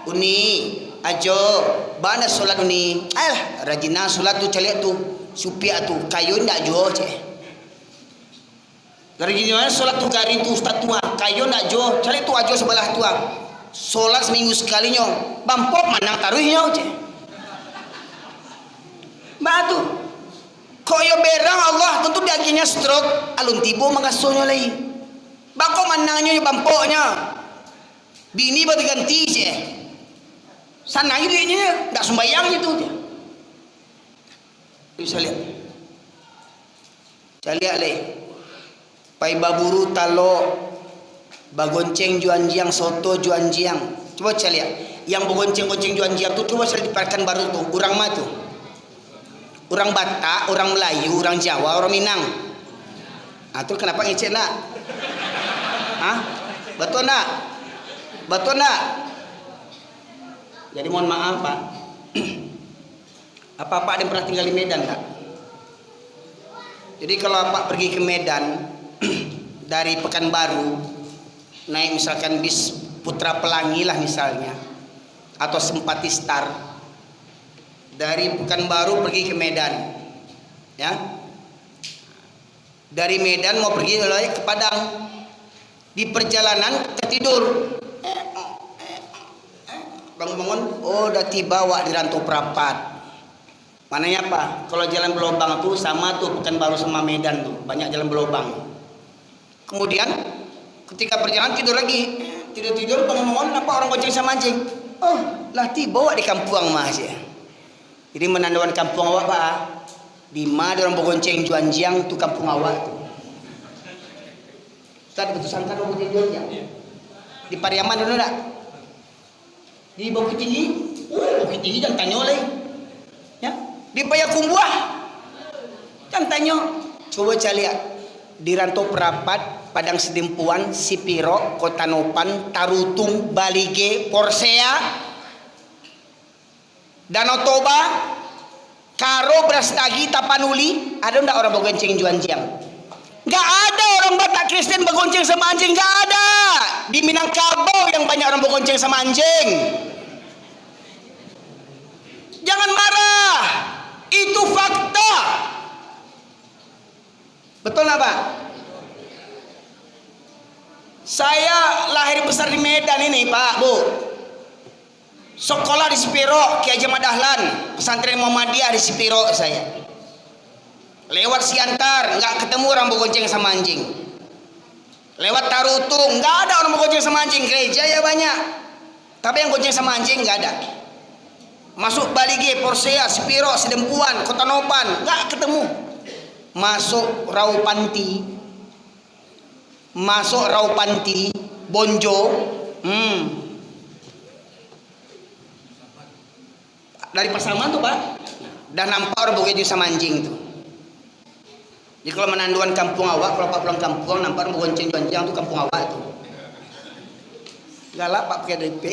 Uni ajo bana solat uni, rajina solat tu calik tu supia tu kayu ndak jo ceh. Dari mana solat tu garing tu ustaz tua kayu ndak jo calik tu ajo sebelah tua. Solat seminggu sekalinya, bampok manang taruhnya ceh. gaginya stroke, alun tibo mangasunya lagi. Bako manangnya yung bampoknya. Bini baru ganti sih. Sana itu dia, nggak sembayang itu dia. Bisa lihat. Saya lihat leh. Pai baburu talo, bagonceng juanjiang soto juanjiang. Coba saya lihat. Yang bagonceng juanjiang tu coba saya di Pekanbaru tu, orang mah tu. Orang Batak, orang Melayu, orang Jawa, orang Minang. Ah tu kenapa ngecek nak? Hah? Betul nak? Betul nak? Jadi mohon maaf Pak. Apa Pak ada pernah tinggal di Medan tak? Jadi kalau Pak pergi ke Medan dari Pekanbaru naik misalkan bis Putra Pelangi lah misalnya, atau Simpati Star, dari Pekanbaru pergi ke Medan, ya. Dari Medan mau pergi ke Padang, di perjalanan tertidur, bangun-bangun, oh udah tiba wak di Rantau Prapat. Mananya apa? Kalau jalan berlobang tuh sama tuh Pekanbaru sama Medan tuh, banyak jalan berlobang. Kemudian ketika perjalanan tidur lagi, tidur bangun-bangun, apa orang gonceng sama anjing? Oh lah tiba wak di kampung mas ya. Jadi menandawan kampung awak Pak, di mana orang bergonceng juanjiang tu kampung awak tu. Ustaz betul sangka orang bergonceng juanjiang. Di Pariaman dulu tak? Di Bukit Tinggi, Bukit Tinggi jangan tanya oleh. Ya, di Payakumbuh, jangan tanya. Coba saya lihat di Rantau Prapat, Padang Sedempuan, Sipiro, Kota Nopan, Tarutung, Balige, Porsea, Danau Toba, Karo, Brastagi, Tapanuli, ada enggak orang bergonceng juanjiang? Enggak ada orang Batak Kristen bergonceng sama anjing, enggak ada. Di Minangkabau yang banyak orang bergonceng sama anjing. Jangan marah, itu fakta. Betul nggak Pak? Saya lahir besar di Medan ini Pak, Bu. Sekolah di Sipiro, Ki Haji Ahmad Dahlan, pesantren Muhammadiyah di Sipiro saya. Lewat Siantar, nggak ketemu orang bergonceng sama anjing. Lewat Tarutung, nggak ada orang bergonceng sama anjing. Gereja ya banyak, tapi yang gonceng sama anjing nggak ada. Masuk Balige, Porsea, Sipiro, Sedempuan, Kota Nopan, nggak ketemu. Masuk Raupanti, Bonjo, dari Pasaman tuh Pak, dah nampak orang bergonceng sama anjing tuh. Jadi kalau menanduan kampung awak, kalau Pak pulang kampung nampak orang bergonceng juanjiang tuh kampung awak tuh. Galak Pak pakai DP.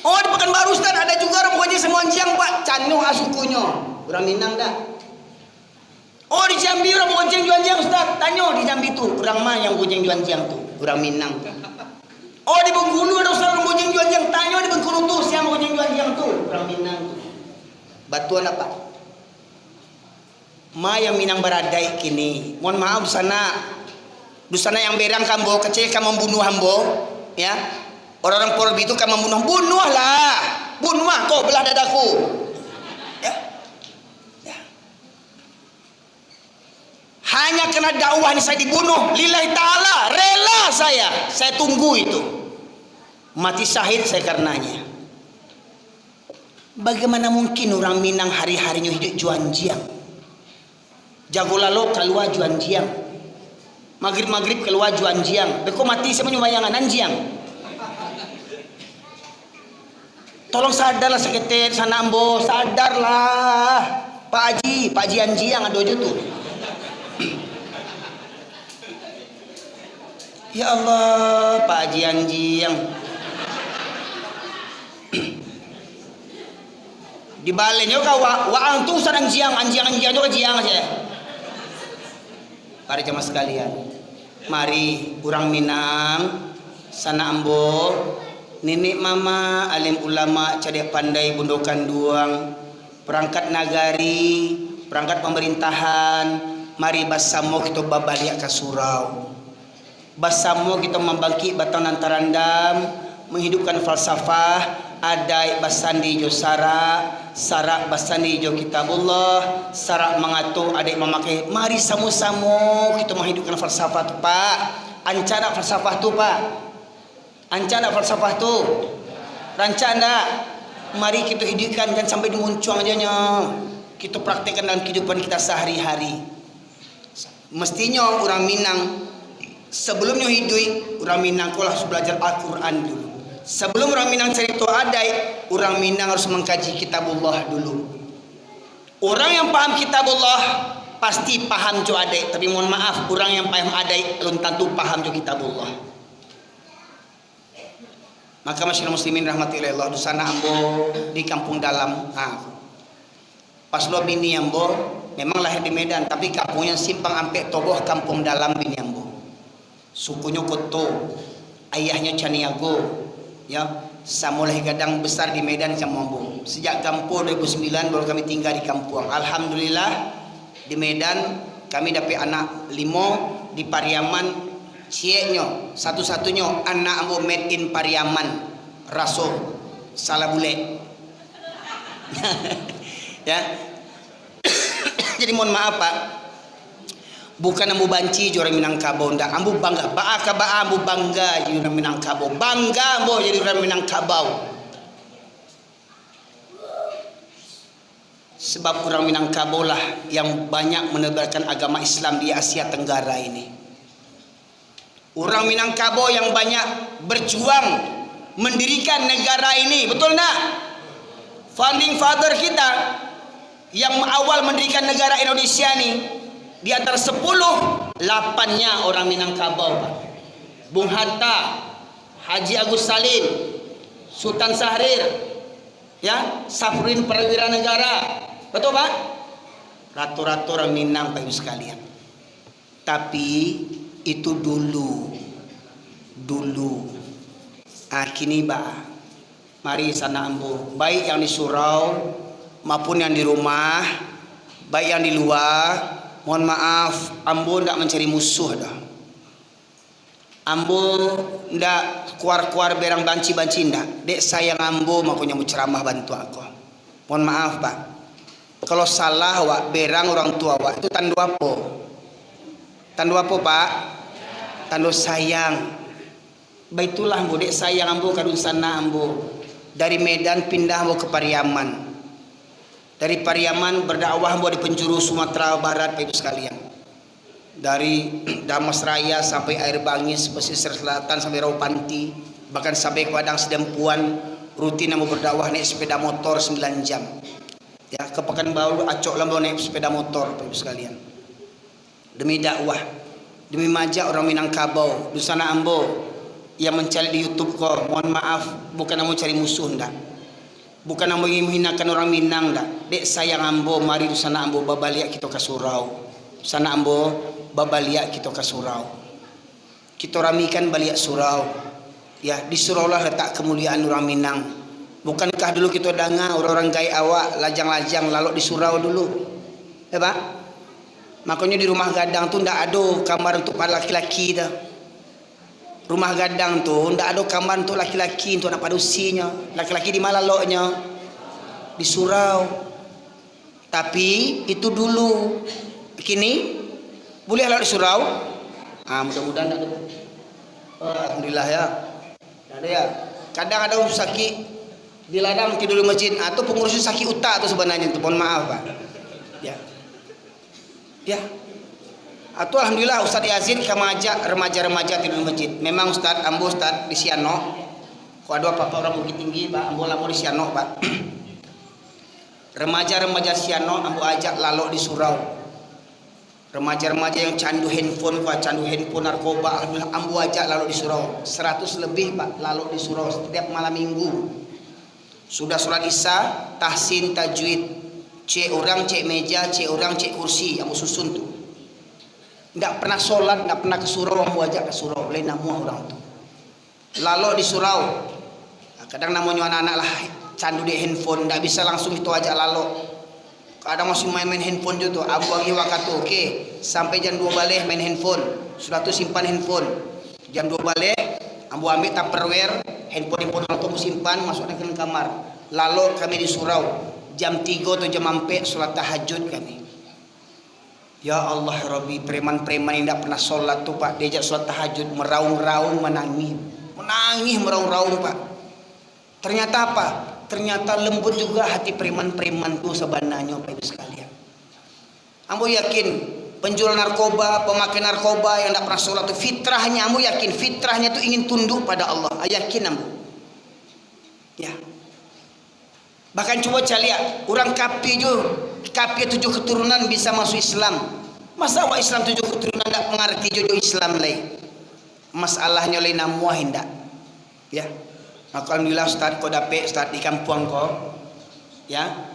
Oh di Pekanbaru Ustaz ada juga orang bergonceng sama anjing Pak, Canu asukunya, orang Minang dah. Oh di Jambi orang bergonceng juanjiang Ustaz, tanya di Jambi tuh, orang mah yang bergonceng juanjiang tuh, orang Minang. Oh di Bengkulu ada Ustaz orang bergonceng juanjiang, tanya di Bengkulu tuh siapa bergonceng juanjiang tuh, orang Minang tuh. Batuan apa? Ma yang Minang Baradai kini, mohon maaf dusana yang berang kambo kecil kamu membunuh hambo, ya. Orang-orang Porbi itu kamu bunuh lah, kau belah dadaku, ya. Ya. Hanya karena dakwah ini saya dibunuh, lillahi ta'ala, rela saya tunggu itu, mati syahid saya karenanya. Bagaimana mungkin orang Minang hari-harinya hidup juanjiang? Jago lalo keluar juanjiang, maghrib keluar juanjiang, beko mati saya menyumayangan anjiang. Tolong sadarlah seketir sana ambo, sadarlah Pak Haji anjiang ada aja tuh. Ya Allah Pak Haji anjiang. Dibaliknya kau waang tuh sarang anjiang juga jiang aja. Para jemaah sekalian, mari orang Minang, sana ambo, nenek mama, alim ulama, cadek pandai, bundokan duang, perangkat nagari, perangkat pemerintahan, mari basamo kita babaliak ke surau. Basamo kita membangkit batang Nantarandam, menghidupkan falsafah, adai basandi jo sarak basandi jo kitabullah, sarak mengatur adik memakai. Mari sama-sama kita menghidupkan falsafah tu Pak. Ancana falsafah tu Pak. Ancana falsafah tu. Rancana. Mari kita hidupkan kan sampai dimuncung aja nya. Kita praktekkan dalam kehidupan kita sehari-hari. Mestinya orang Minang sebelumnya hidup orang Minang harus belajar Al-Quran dulu. Sebelum orang Minang cerita adai, orang Minang harus mengkaji kitabullah dulu. Orang yang paham kitabullah pasti paham jo adai. Tapi mohon maaf, orang yang paham adai belum tentu paham jo kitabullah. Maka masyarakat muslimin rahmatillah Allah, di sana ambo di kampung dalam. Pas lo bini ambo memang lahir di Medan, tapi kampungnya Simpang Ampek Toboh, kampung dalam bini ambo. Sukunya Koto, ayahnya Caniago. Ya, samulai gadang besar di Medan sama ambo. Sejak kampung 2009 baru kami tinggal di kampung. Alhamdulillah di Medan kami dapat anak 5 di Pariaman. Cieknya satu-satunya anak ambo made in Pariaman, Raso salah bule. Ya. Jadi mohon maaf Pak, bukan ambo banci orang Minangkabau, ndak. Ambo bangga, ambo bangga jadi orang Minangkabau, bangga ambo jadi orang Minangkabau. Sebab orang Minangkabau lah yang banyak menebarkan agama Islam di Asia Tenggara ini. Orang Minangkabau yang banyak berjuang mendirikan negara ini, betul tak? Founding father kita yang awal mendirikan negara Indonesia ini, di antara 10, 8-nya orang Minangkabau, Pak. Bung Hatta, Haji Agus Salim, Sultan Syahrir, ya, Safruddin Perwira Negara, betul Pak? Ratu-ratu orang Minang, Pak Ibu sekalian. Tapi itu dulu. Kini Pak, mari sana ambo, baik yang di surau maupun yang di rumah, baik yang di luar. Mohon maaf, ambo ndak mencari musuh dah. Ambo ndak keluar berang banci ndak. Dek sayang ambo makanya mau ceramah bantu aku. Mohon maaf Pak, kalau salah wak berang orang tua wak itu tandu apa? Tandu apa Pak? Tandu sayang. Baitulah ambo, dek sayang ambo kadun sana ambo. Dari Medan pindah ambo ke Pariaman. Dari Pariaman berdakwah ambo di penjuru Sumatera Barat, Bapak Ibu sekalian. Dari Damas Raya sampai Air Bangis, pesisir selatan sampai Raupanti, bahkan sampai ke Padang Sedempuan, rutin ambo berdakwah naik sepeda motor 9 jam. Ya, ke Pekanbaru acok lambo naik sepeda motor, Bapak Ibu sekalian. Demi dakwah, demi majak orang Minangkabau, di sana ambo yang mencari di YouTube kok. Mohon maaf, bukan ambo cari musuh ndak. Bukan ambo ingin menghinakan orang Minang ndak. Dek sayang ambo, mari di sana ambo babaliak kita ke surau. Sana ambo babaliak kita ke surau. Kita ramikan baliak surau. Ya, di surau lah letak kemuliaan orang Minang. Bukankah dulu kita dengar orang-orang gaya awak lajang-lajang lalu di surau dulu. Ya Pak? Makanya di rumah gadang tu ndak ada kamar untuk para laki-laki dah. Rumah gadang tu ndak ada kamar untuk laki-laki untuk nak padusinya. Laki-laki di mana loknya? Di surau. Tapi itu dulu. Kini boleh lah di surau. Mudah-mudahan tak ada. Alhamdulillah ya. Tak ada ya. Kadang ada orang sakit di ladang tidur di masjid atau pengurusnya sakit utak tu sebenarnya tu. Mohon maaf Pak. Ya. Ya. Atau alhamdulillah Ustaz Yazid kami ajak remaja-remaja tidur di masjid. Memang Ustaz, ambo Ustaz di Siano. Kau ada apa orang Bukit Tinggi, Pak, ambo lamo di Siano, Pak. Remaja-remaja Siano ambo ajak lalu di surau. Remaja-remaja yang candu handphone, Pak, candu handphone narkoba, alhamdulillah ambo ajak lalu di surau. 100 lebih, Pak, lalu di surau setiap malam Minggu. Sudah sholat Isya, tahsin, tajwid. Cek orang, cek meja, cek orang, cek kursi, ambo susun tu. Tidak pernah sholat, tidak pernah ke surau, ambo ajak ke surau, lain nama orang tu. Lalu di surau, kadang namanya anak-anak lah candu di handphone, tidak bisa langsung itu ajak lalu. Kadang masih main-main handphone juga tu. Ambo lagi waktu, okey, sampai jam 2 balik main handphone. Sudah tu simpan handphone. Jam 2 balik, ambo ambil Tupperware, handphone orang tua simpan masuk ke kamar. Lalu kami di surau jam 3 atau jam 4 sholat tahajud kami. Ya Allah Rabbi, preman-preman yang tidak pernah sholat tuh Pak, diajak sholat tahajud meraung-raung menangis meraung-raung Pak. Ternyata apa? Ternyata lembut juga hati preman-preman tuh sebenarnya Pak Ibu sekalian. Ambo yakin penjual narkoba, pemakai narkoba yang tidak pernah sholat itu fitrahnya, ambo yakin fitrahnya itu ingin tunduk pada Allah. Yakin ambo. Ya. Bahkan coba saya lihat orang kafir 7 keturunan bisa masuk Islam. Masa awak Islam 7 keturunan tidak mengerti jodoh Islam lain. Masalahnya lain namuah hendak. Ya. Alhamdulillah Ustaz kau dapat Ustaz di kampung kau. Ya.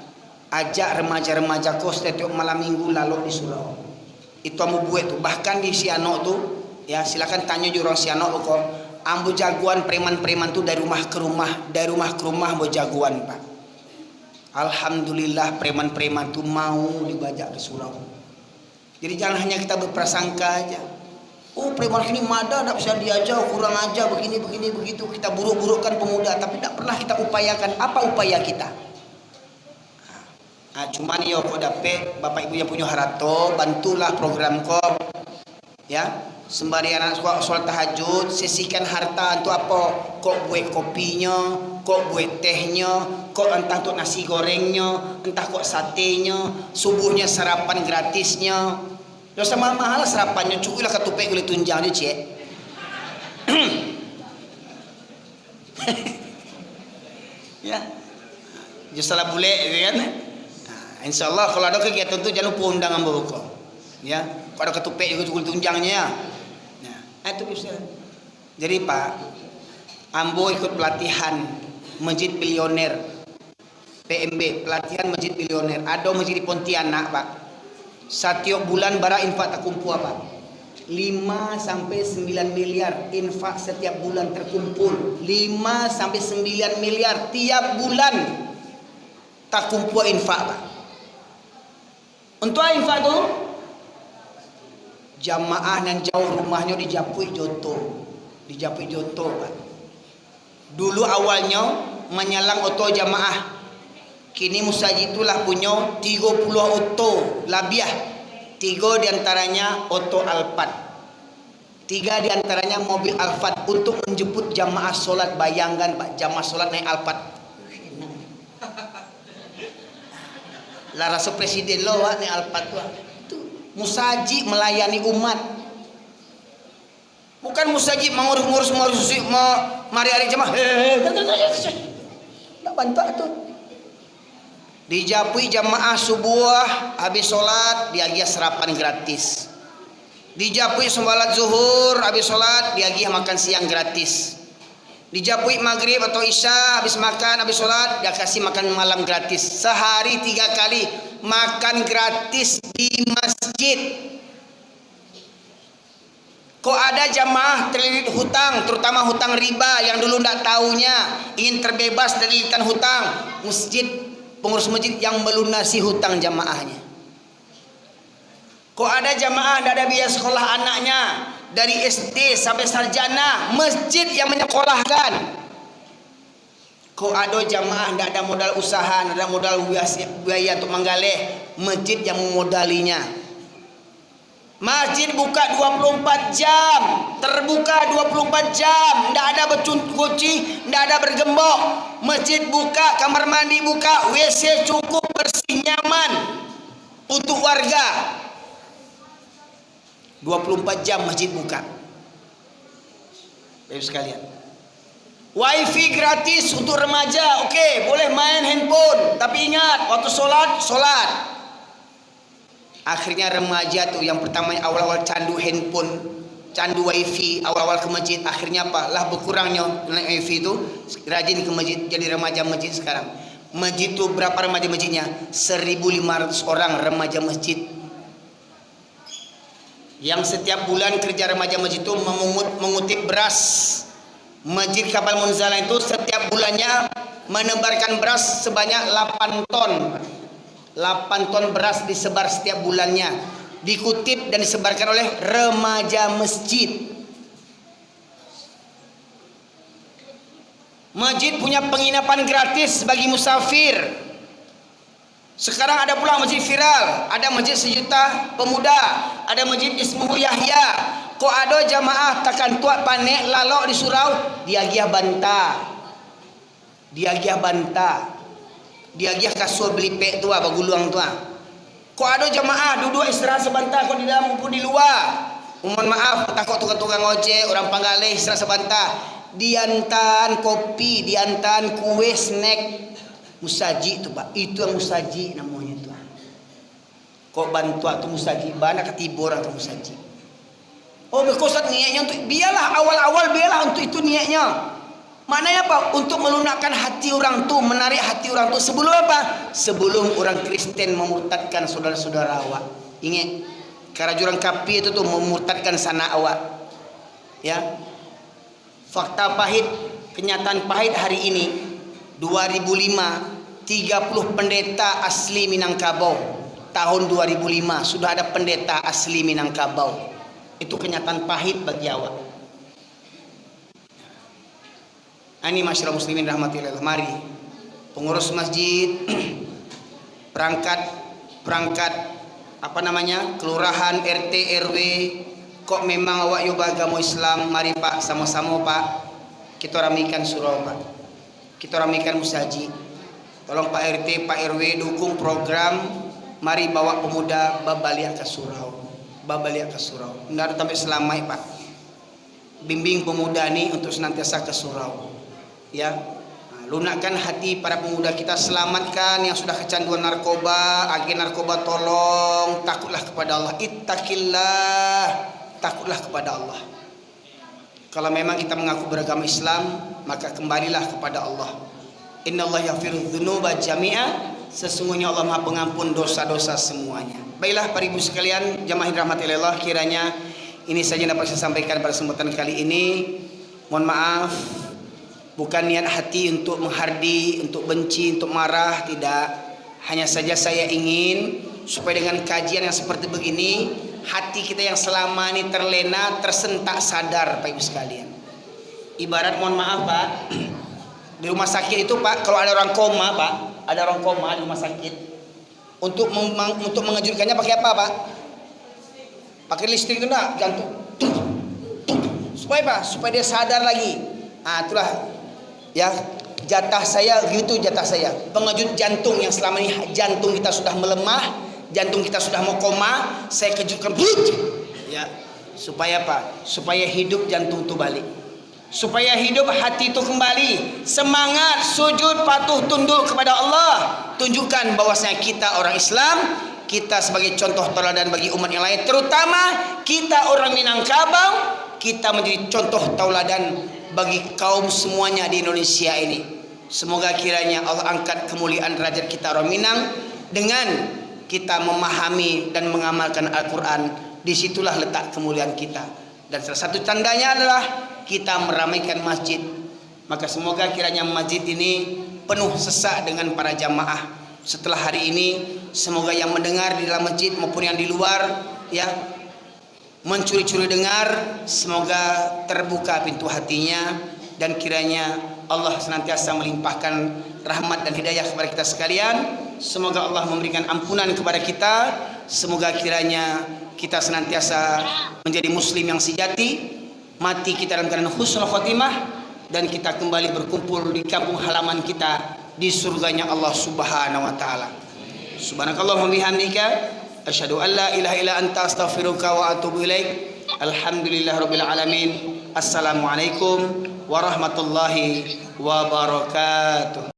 Ajak remaja-remaja kau setiap malam minggu lalu di surau. Itu ambo buat tuh. Bahkan di Sianok tuh, ya silakan tanya di orang Sianok kok. Ambo jagoan preman-preman tuh dari rumah ke rumah ambo jagoan Pak. Alhamdulillah preman-preman tuh mau dibajak ke surau. Jadi jangan hanya kita berprasangka aja. Oh preman ini mada tidak bisa diajar, kurang aja begini begitu. Kita buruk-burukkan pemuda, tapi tidak pernah kita upayakan. Apa upaya kita? Nah, cuman yo kau dapat bapak ibu yang punya harato, bantulah program kau. Ya, sembari anak sholat tahajud, sisihkan harta untuk apa? Kok buat kopinya, kok buat tehnya, kok entah untuk nasi gorengnya, entah kok satenya, subuhnya sarapan gratisnya. Dosa mahal sarapannya, cukuplah ketupek kulit tunjang dia cek. Ya, just salah bule kan? Nah, insya Allah kalau ada kegiatan itu jangan lupa undang ambo kok. Ya, kalau ada ketupek juga kulit tunjangnya ya. Nah, itu bisa. Jadi Pak, ambo ikut pelatihan Masjid Bilioner PMB, pelatihan Masjid Bilioner. Ada masjid di Pontianak Pak. Setiap bulan bara infak tak kumpul Pak. 5 sampai 9 miliar infak setiap bulan terkumpul. 5 sampai 9 miliar tiap bulan tak kumpul infak Pak. Untuk infak tu jamaah yang jauh rumahnya di Japui Joto Pak. Dulu awalnya menyalang oto jamaah. Kini Musaji itulah punya 30 oto labiah. 3 diantaranya oto Alphard. 3 diantaranya mobil Alphard untuk menjemput jamaah solat. Bayangkan Pak, jamaah solat naik Alphard. Lah rasa presiden lo naik Alphard tu. Musaji melayani umat. Bukan Musaji mengurus mari jamaah. Tak bantu tu. Dijapui jamaah subuh habis solat diagih sarapan gratis. Dijapui sembalat zuhur habis solat diagih makan siang gratis. Dijapui maghrib atau isya habis makan habis solat dia kasih makan malam gratis. Sehari 3 kali makan gratis di masjid. Kok ada jamaah terlilit hutang, terutama hutang riba yang dulu tidak tahunya, ingin terbebas dari lilitan hutang, pengurus masjid yang melunasi hutang jamaahnya. Kok ada jamaah tidak ada biaya sekolah anaknya dari SD sampai sarjana, masjid yang menyekolahkan. Kok ada jamaah tidak ada modal usaha, tidak ada modal biaya untuk menggalih, masjid yang memodalinya. Masjid buka 24 jam, terbuka 24 jam, tidak ada bercuci, tidak ada bergembok. Masjid buka, kamar mandi buka, WC cukup bersih nyaman untuk warga. 24 jam masjid buka. Baik sekalian. Wifi gratis untuk remaja, oke, boleh main handphone, tapi ingat waktu solat. Akhirnya remaja tuh yang pertama awal-awal candu handphone, candu wifi, awal-awal ke masjid, akhirnya apa? Lah berkurangnya wifi itu rajin ke masjid, jadi remaja masjid sekarang. Masjid itu berapa remaja masjidnya? 1.500 orang remaja masjid. Yang setiap bulan kerja remaja masjid itu mengutip beras. Masjid Kapal Munzalah itu setiap bulannya menebarkan beras sebanyak 8 ton. 8 ton beras disebar setiap bulannya, dikutip dan disebarkan oleh remaja masjid. Masjid punya penginapan gratis bagi musafir. Sekarang ada pula masjid viral, ada masjid 1 juta pemuda, ada masjid Ismuhu Yahya. Kok ada jamaah takkan tuat panek lalok di surau, dia giah bantah. Dia giah bantah. Dia giah kasur belipek tu baguluang tu. Kok ada jamaah duduk istirahat sebentar kok di dalam maupun di luar. Mohon maaf takut tukang-tukang ojek, orang panggalih istirahat sebentar. Diantan kopi, diantan kue, snack. Musaji tu Pak, itu yang musaji namanya tu. Kok bantuan tu musaji, banyak ketibur orang tu musaji. Oh berkosat niatnya untuk, biarlah awal-awal biarlah untuk itu niatnya. Maknanya apa? Untuk melunakkan hati orang tu, menarik hati orang tu. Sebelum apa? Sebelum orang Kristen memurtadkan saudara-saudara awak. Ingat, kerajuran kapi itu tu memurtadkan sanak awak. Ya. Fakta pahit, kenyataan pahit hari ini 2005 30 pendeta asli Minangkabau. Tahun 2005 sudah ada pendeta asli Minangkabau. Itu kenyataan pahit bagi awak. Ini masyarakat muslimin rahmatillah. Mari pengurus masjid, perangkat apa namanya, kelurahan, RT, RW, kok memang awak yo beragama Islam, mari Pak sama-sama Pak kita ramikan surau Pak, kita ramikan musaji. Tolong Pak RT, Pak RW dukung program, mari bawa pemuda babaliak ke surau, babaliak ke surau. Nggak sampai selamai Pak, bimbing pemuda ini untuk senantiasa ke surau. Ya, lunakkan hati para pemuda kita, selamatkan yang sudah kecanduan narkoba, agen narkoba, tolong takutlah kepada Allah, ittaqillah, takutlah kepada Allah. Kalau memang kita mengaku beragama Islam, maka kembalilah kepada Allah. Innallaha yaghfiru dzunuba jami'a, sesungguhnya Allah Maha Pengampun dosa-dosa semuanya. Baiklah para ibu sekalian, jamaah rahmatillah, kiranya ini saja dapat saya sampaikan pada kesempatan kali ini. Mohon maaf, bukan niat hati untuk menghardi, untuk benci, untuk marah, tidak. Hanya saja saya ingin supaya dengan kajian yang seperti begini, hati kita yang selama ini terlena, tersentak sadar Pak Ibu sekalian. Ibarat mohon maaf Pak, di rumah sakit itu Pak, kalau ada orang koma Pak, ada orang koma di rumah sakit, untuk mengejutkannya pakai apa Pak? Pakai listrik itu enggak, jantung. Supaya apa? Supaya dia sadar lagi. Ah, itulah ya jatah saya, gitu jatah saya, pengejut jantung yang selama ini jantung kita sudah melemah, jantung kita sudah mau koma, saya kejutkan ya, supaya apa? Supaya hidup jantung itu balik, supaya hidup hati itu kembali, semangat sujud patuh tunduk kepada Allah. Tunjukkan bahwasanya kita orang Islam, kita sebagai contoh teladan bagi umat yang lain, terutama kita orang Minangkabau, kita menjadi contoh tauladan bagi kaum semuanya di Indonesia ini. Semoga kiranya Allah angkat kemuliaan derajat kita orang Minang dengan kita memahami dan mengamalkan Al-Quran. Disitulah letak kemuliaan kita. Dan salah satu tandanya adalah kita meramaikan masjid. Maka semoga kiranya masjid ini penuh sesak dengan para jamaah. Setelah hari ini, semoga yang mendengar di dalam masjid maupun yang di luar, ya, mencuri-curi dengar, semoga terbuka pintu hatinya, dan kiranya Allah senantiasa melimpahkan rahmat dan hidayah kepada kita sekalian. Semoga Allah memberikan ampunan kepada kita. Semoga kiranya kita senantiasa menjadi muslim yang sejati, mati kita dalam keadaan husnul khotimah, dan kita kembali berkumpul di kampung halaman kita di surganya Allah Subhanahu wa taala. Subhanakallahumma bihamdika asyhadu an la ilaha illa anta astaghfiruka wa atubu ilaik. Alhamdulillahirabbil alamin. Assalamualaikum warahmatullahi wabarakatuh.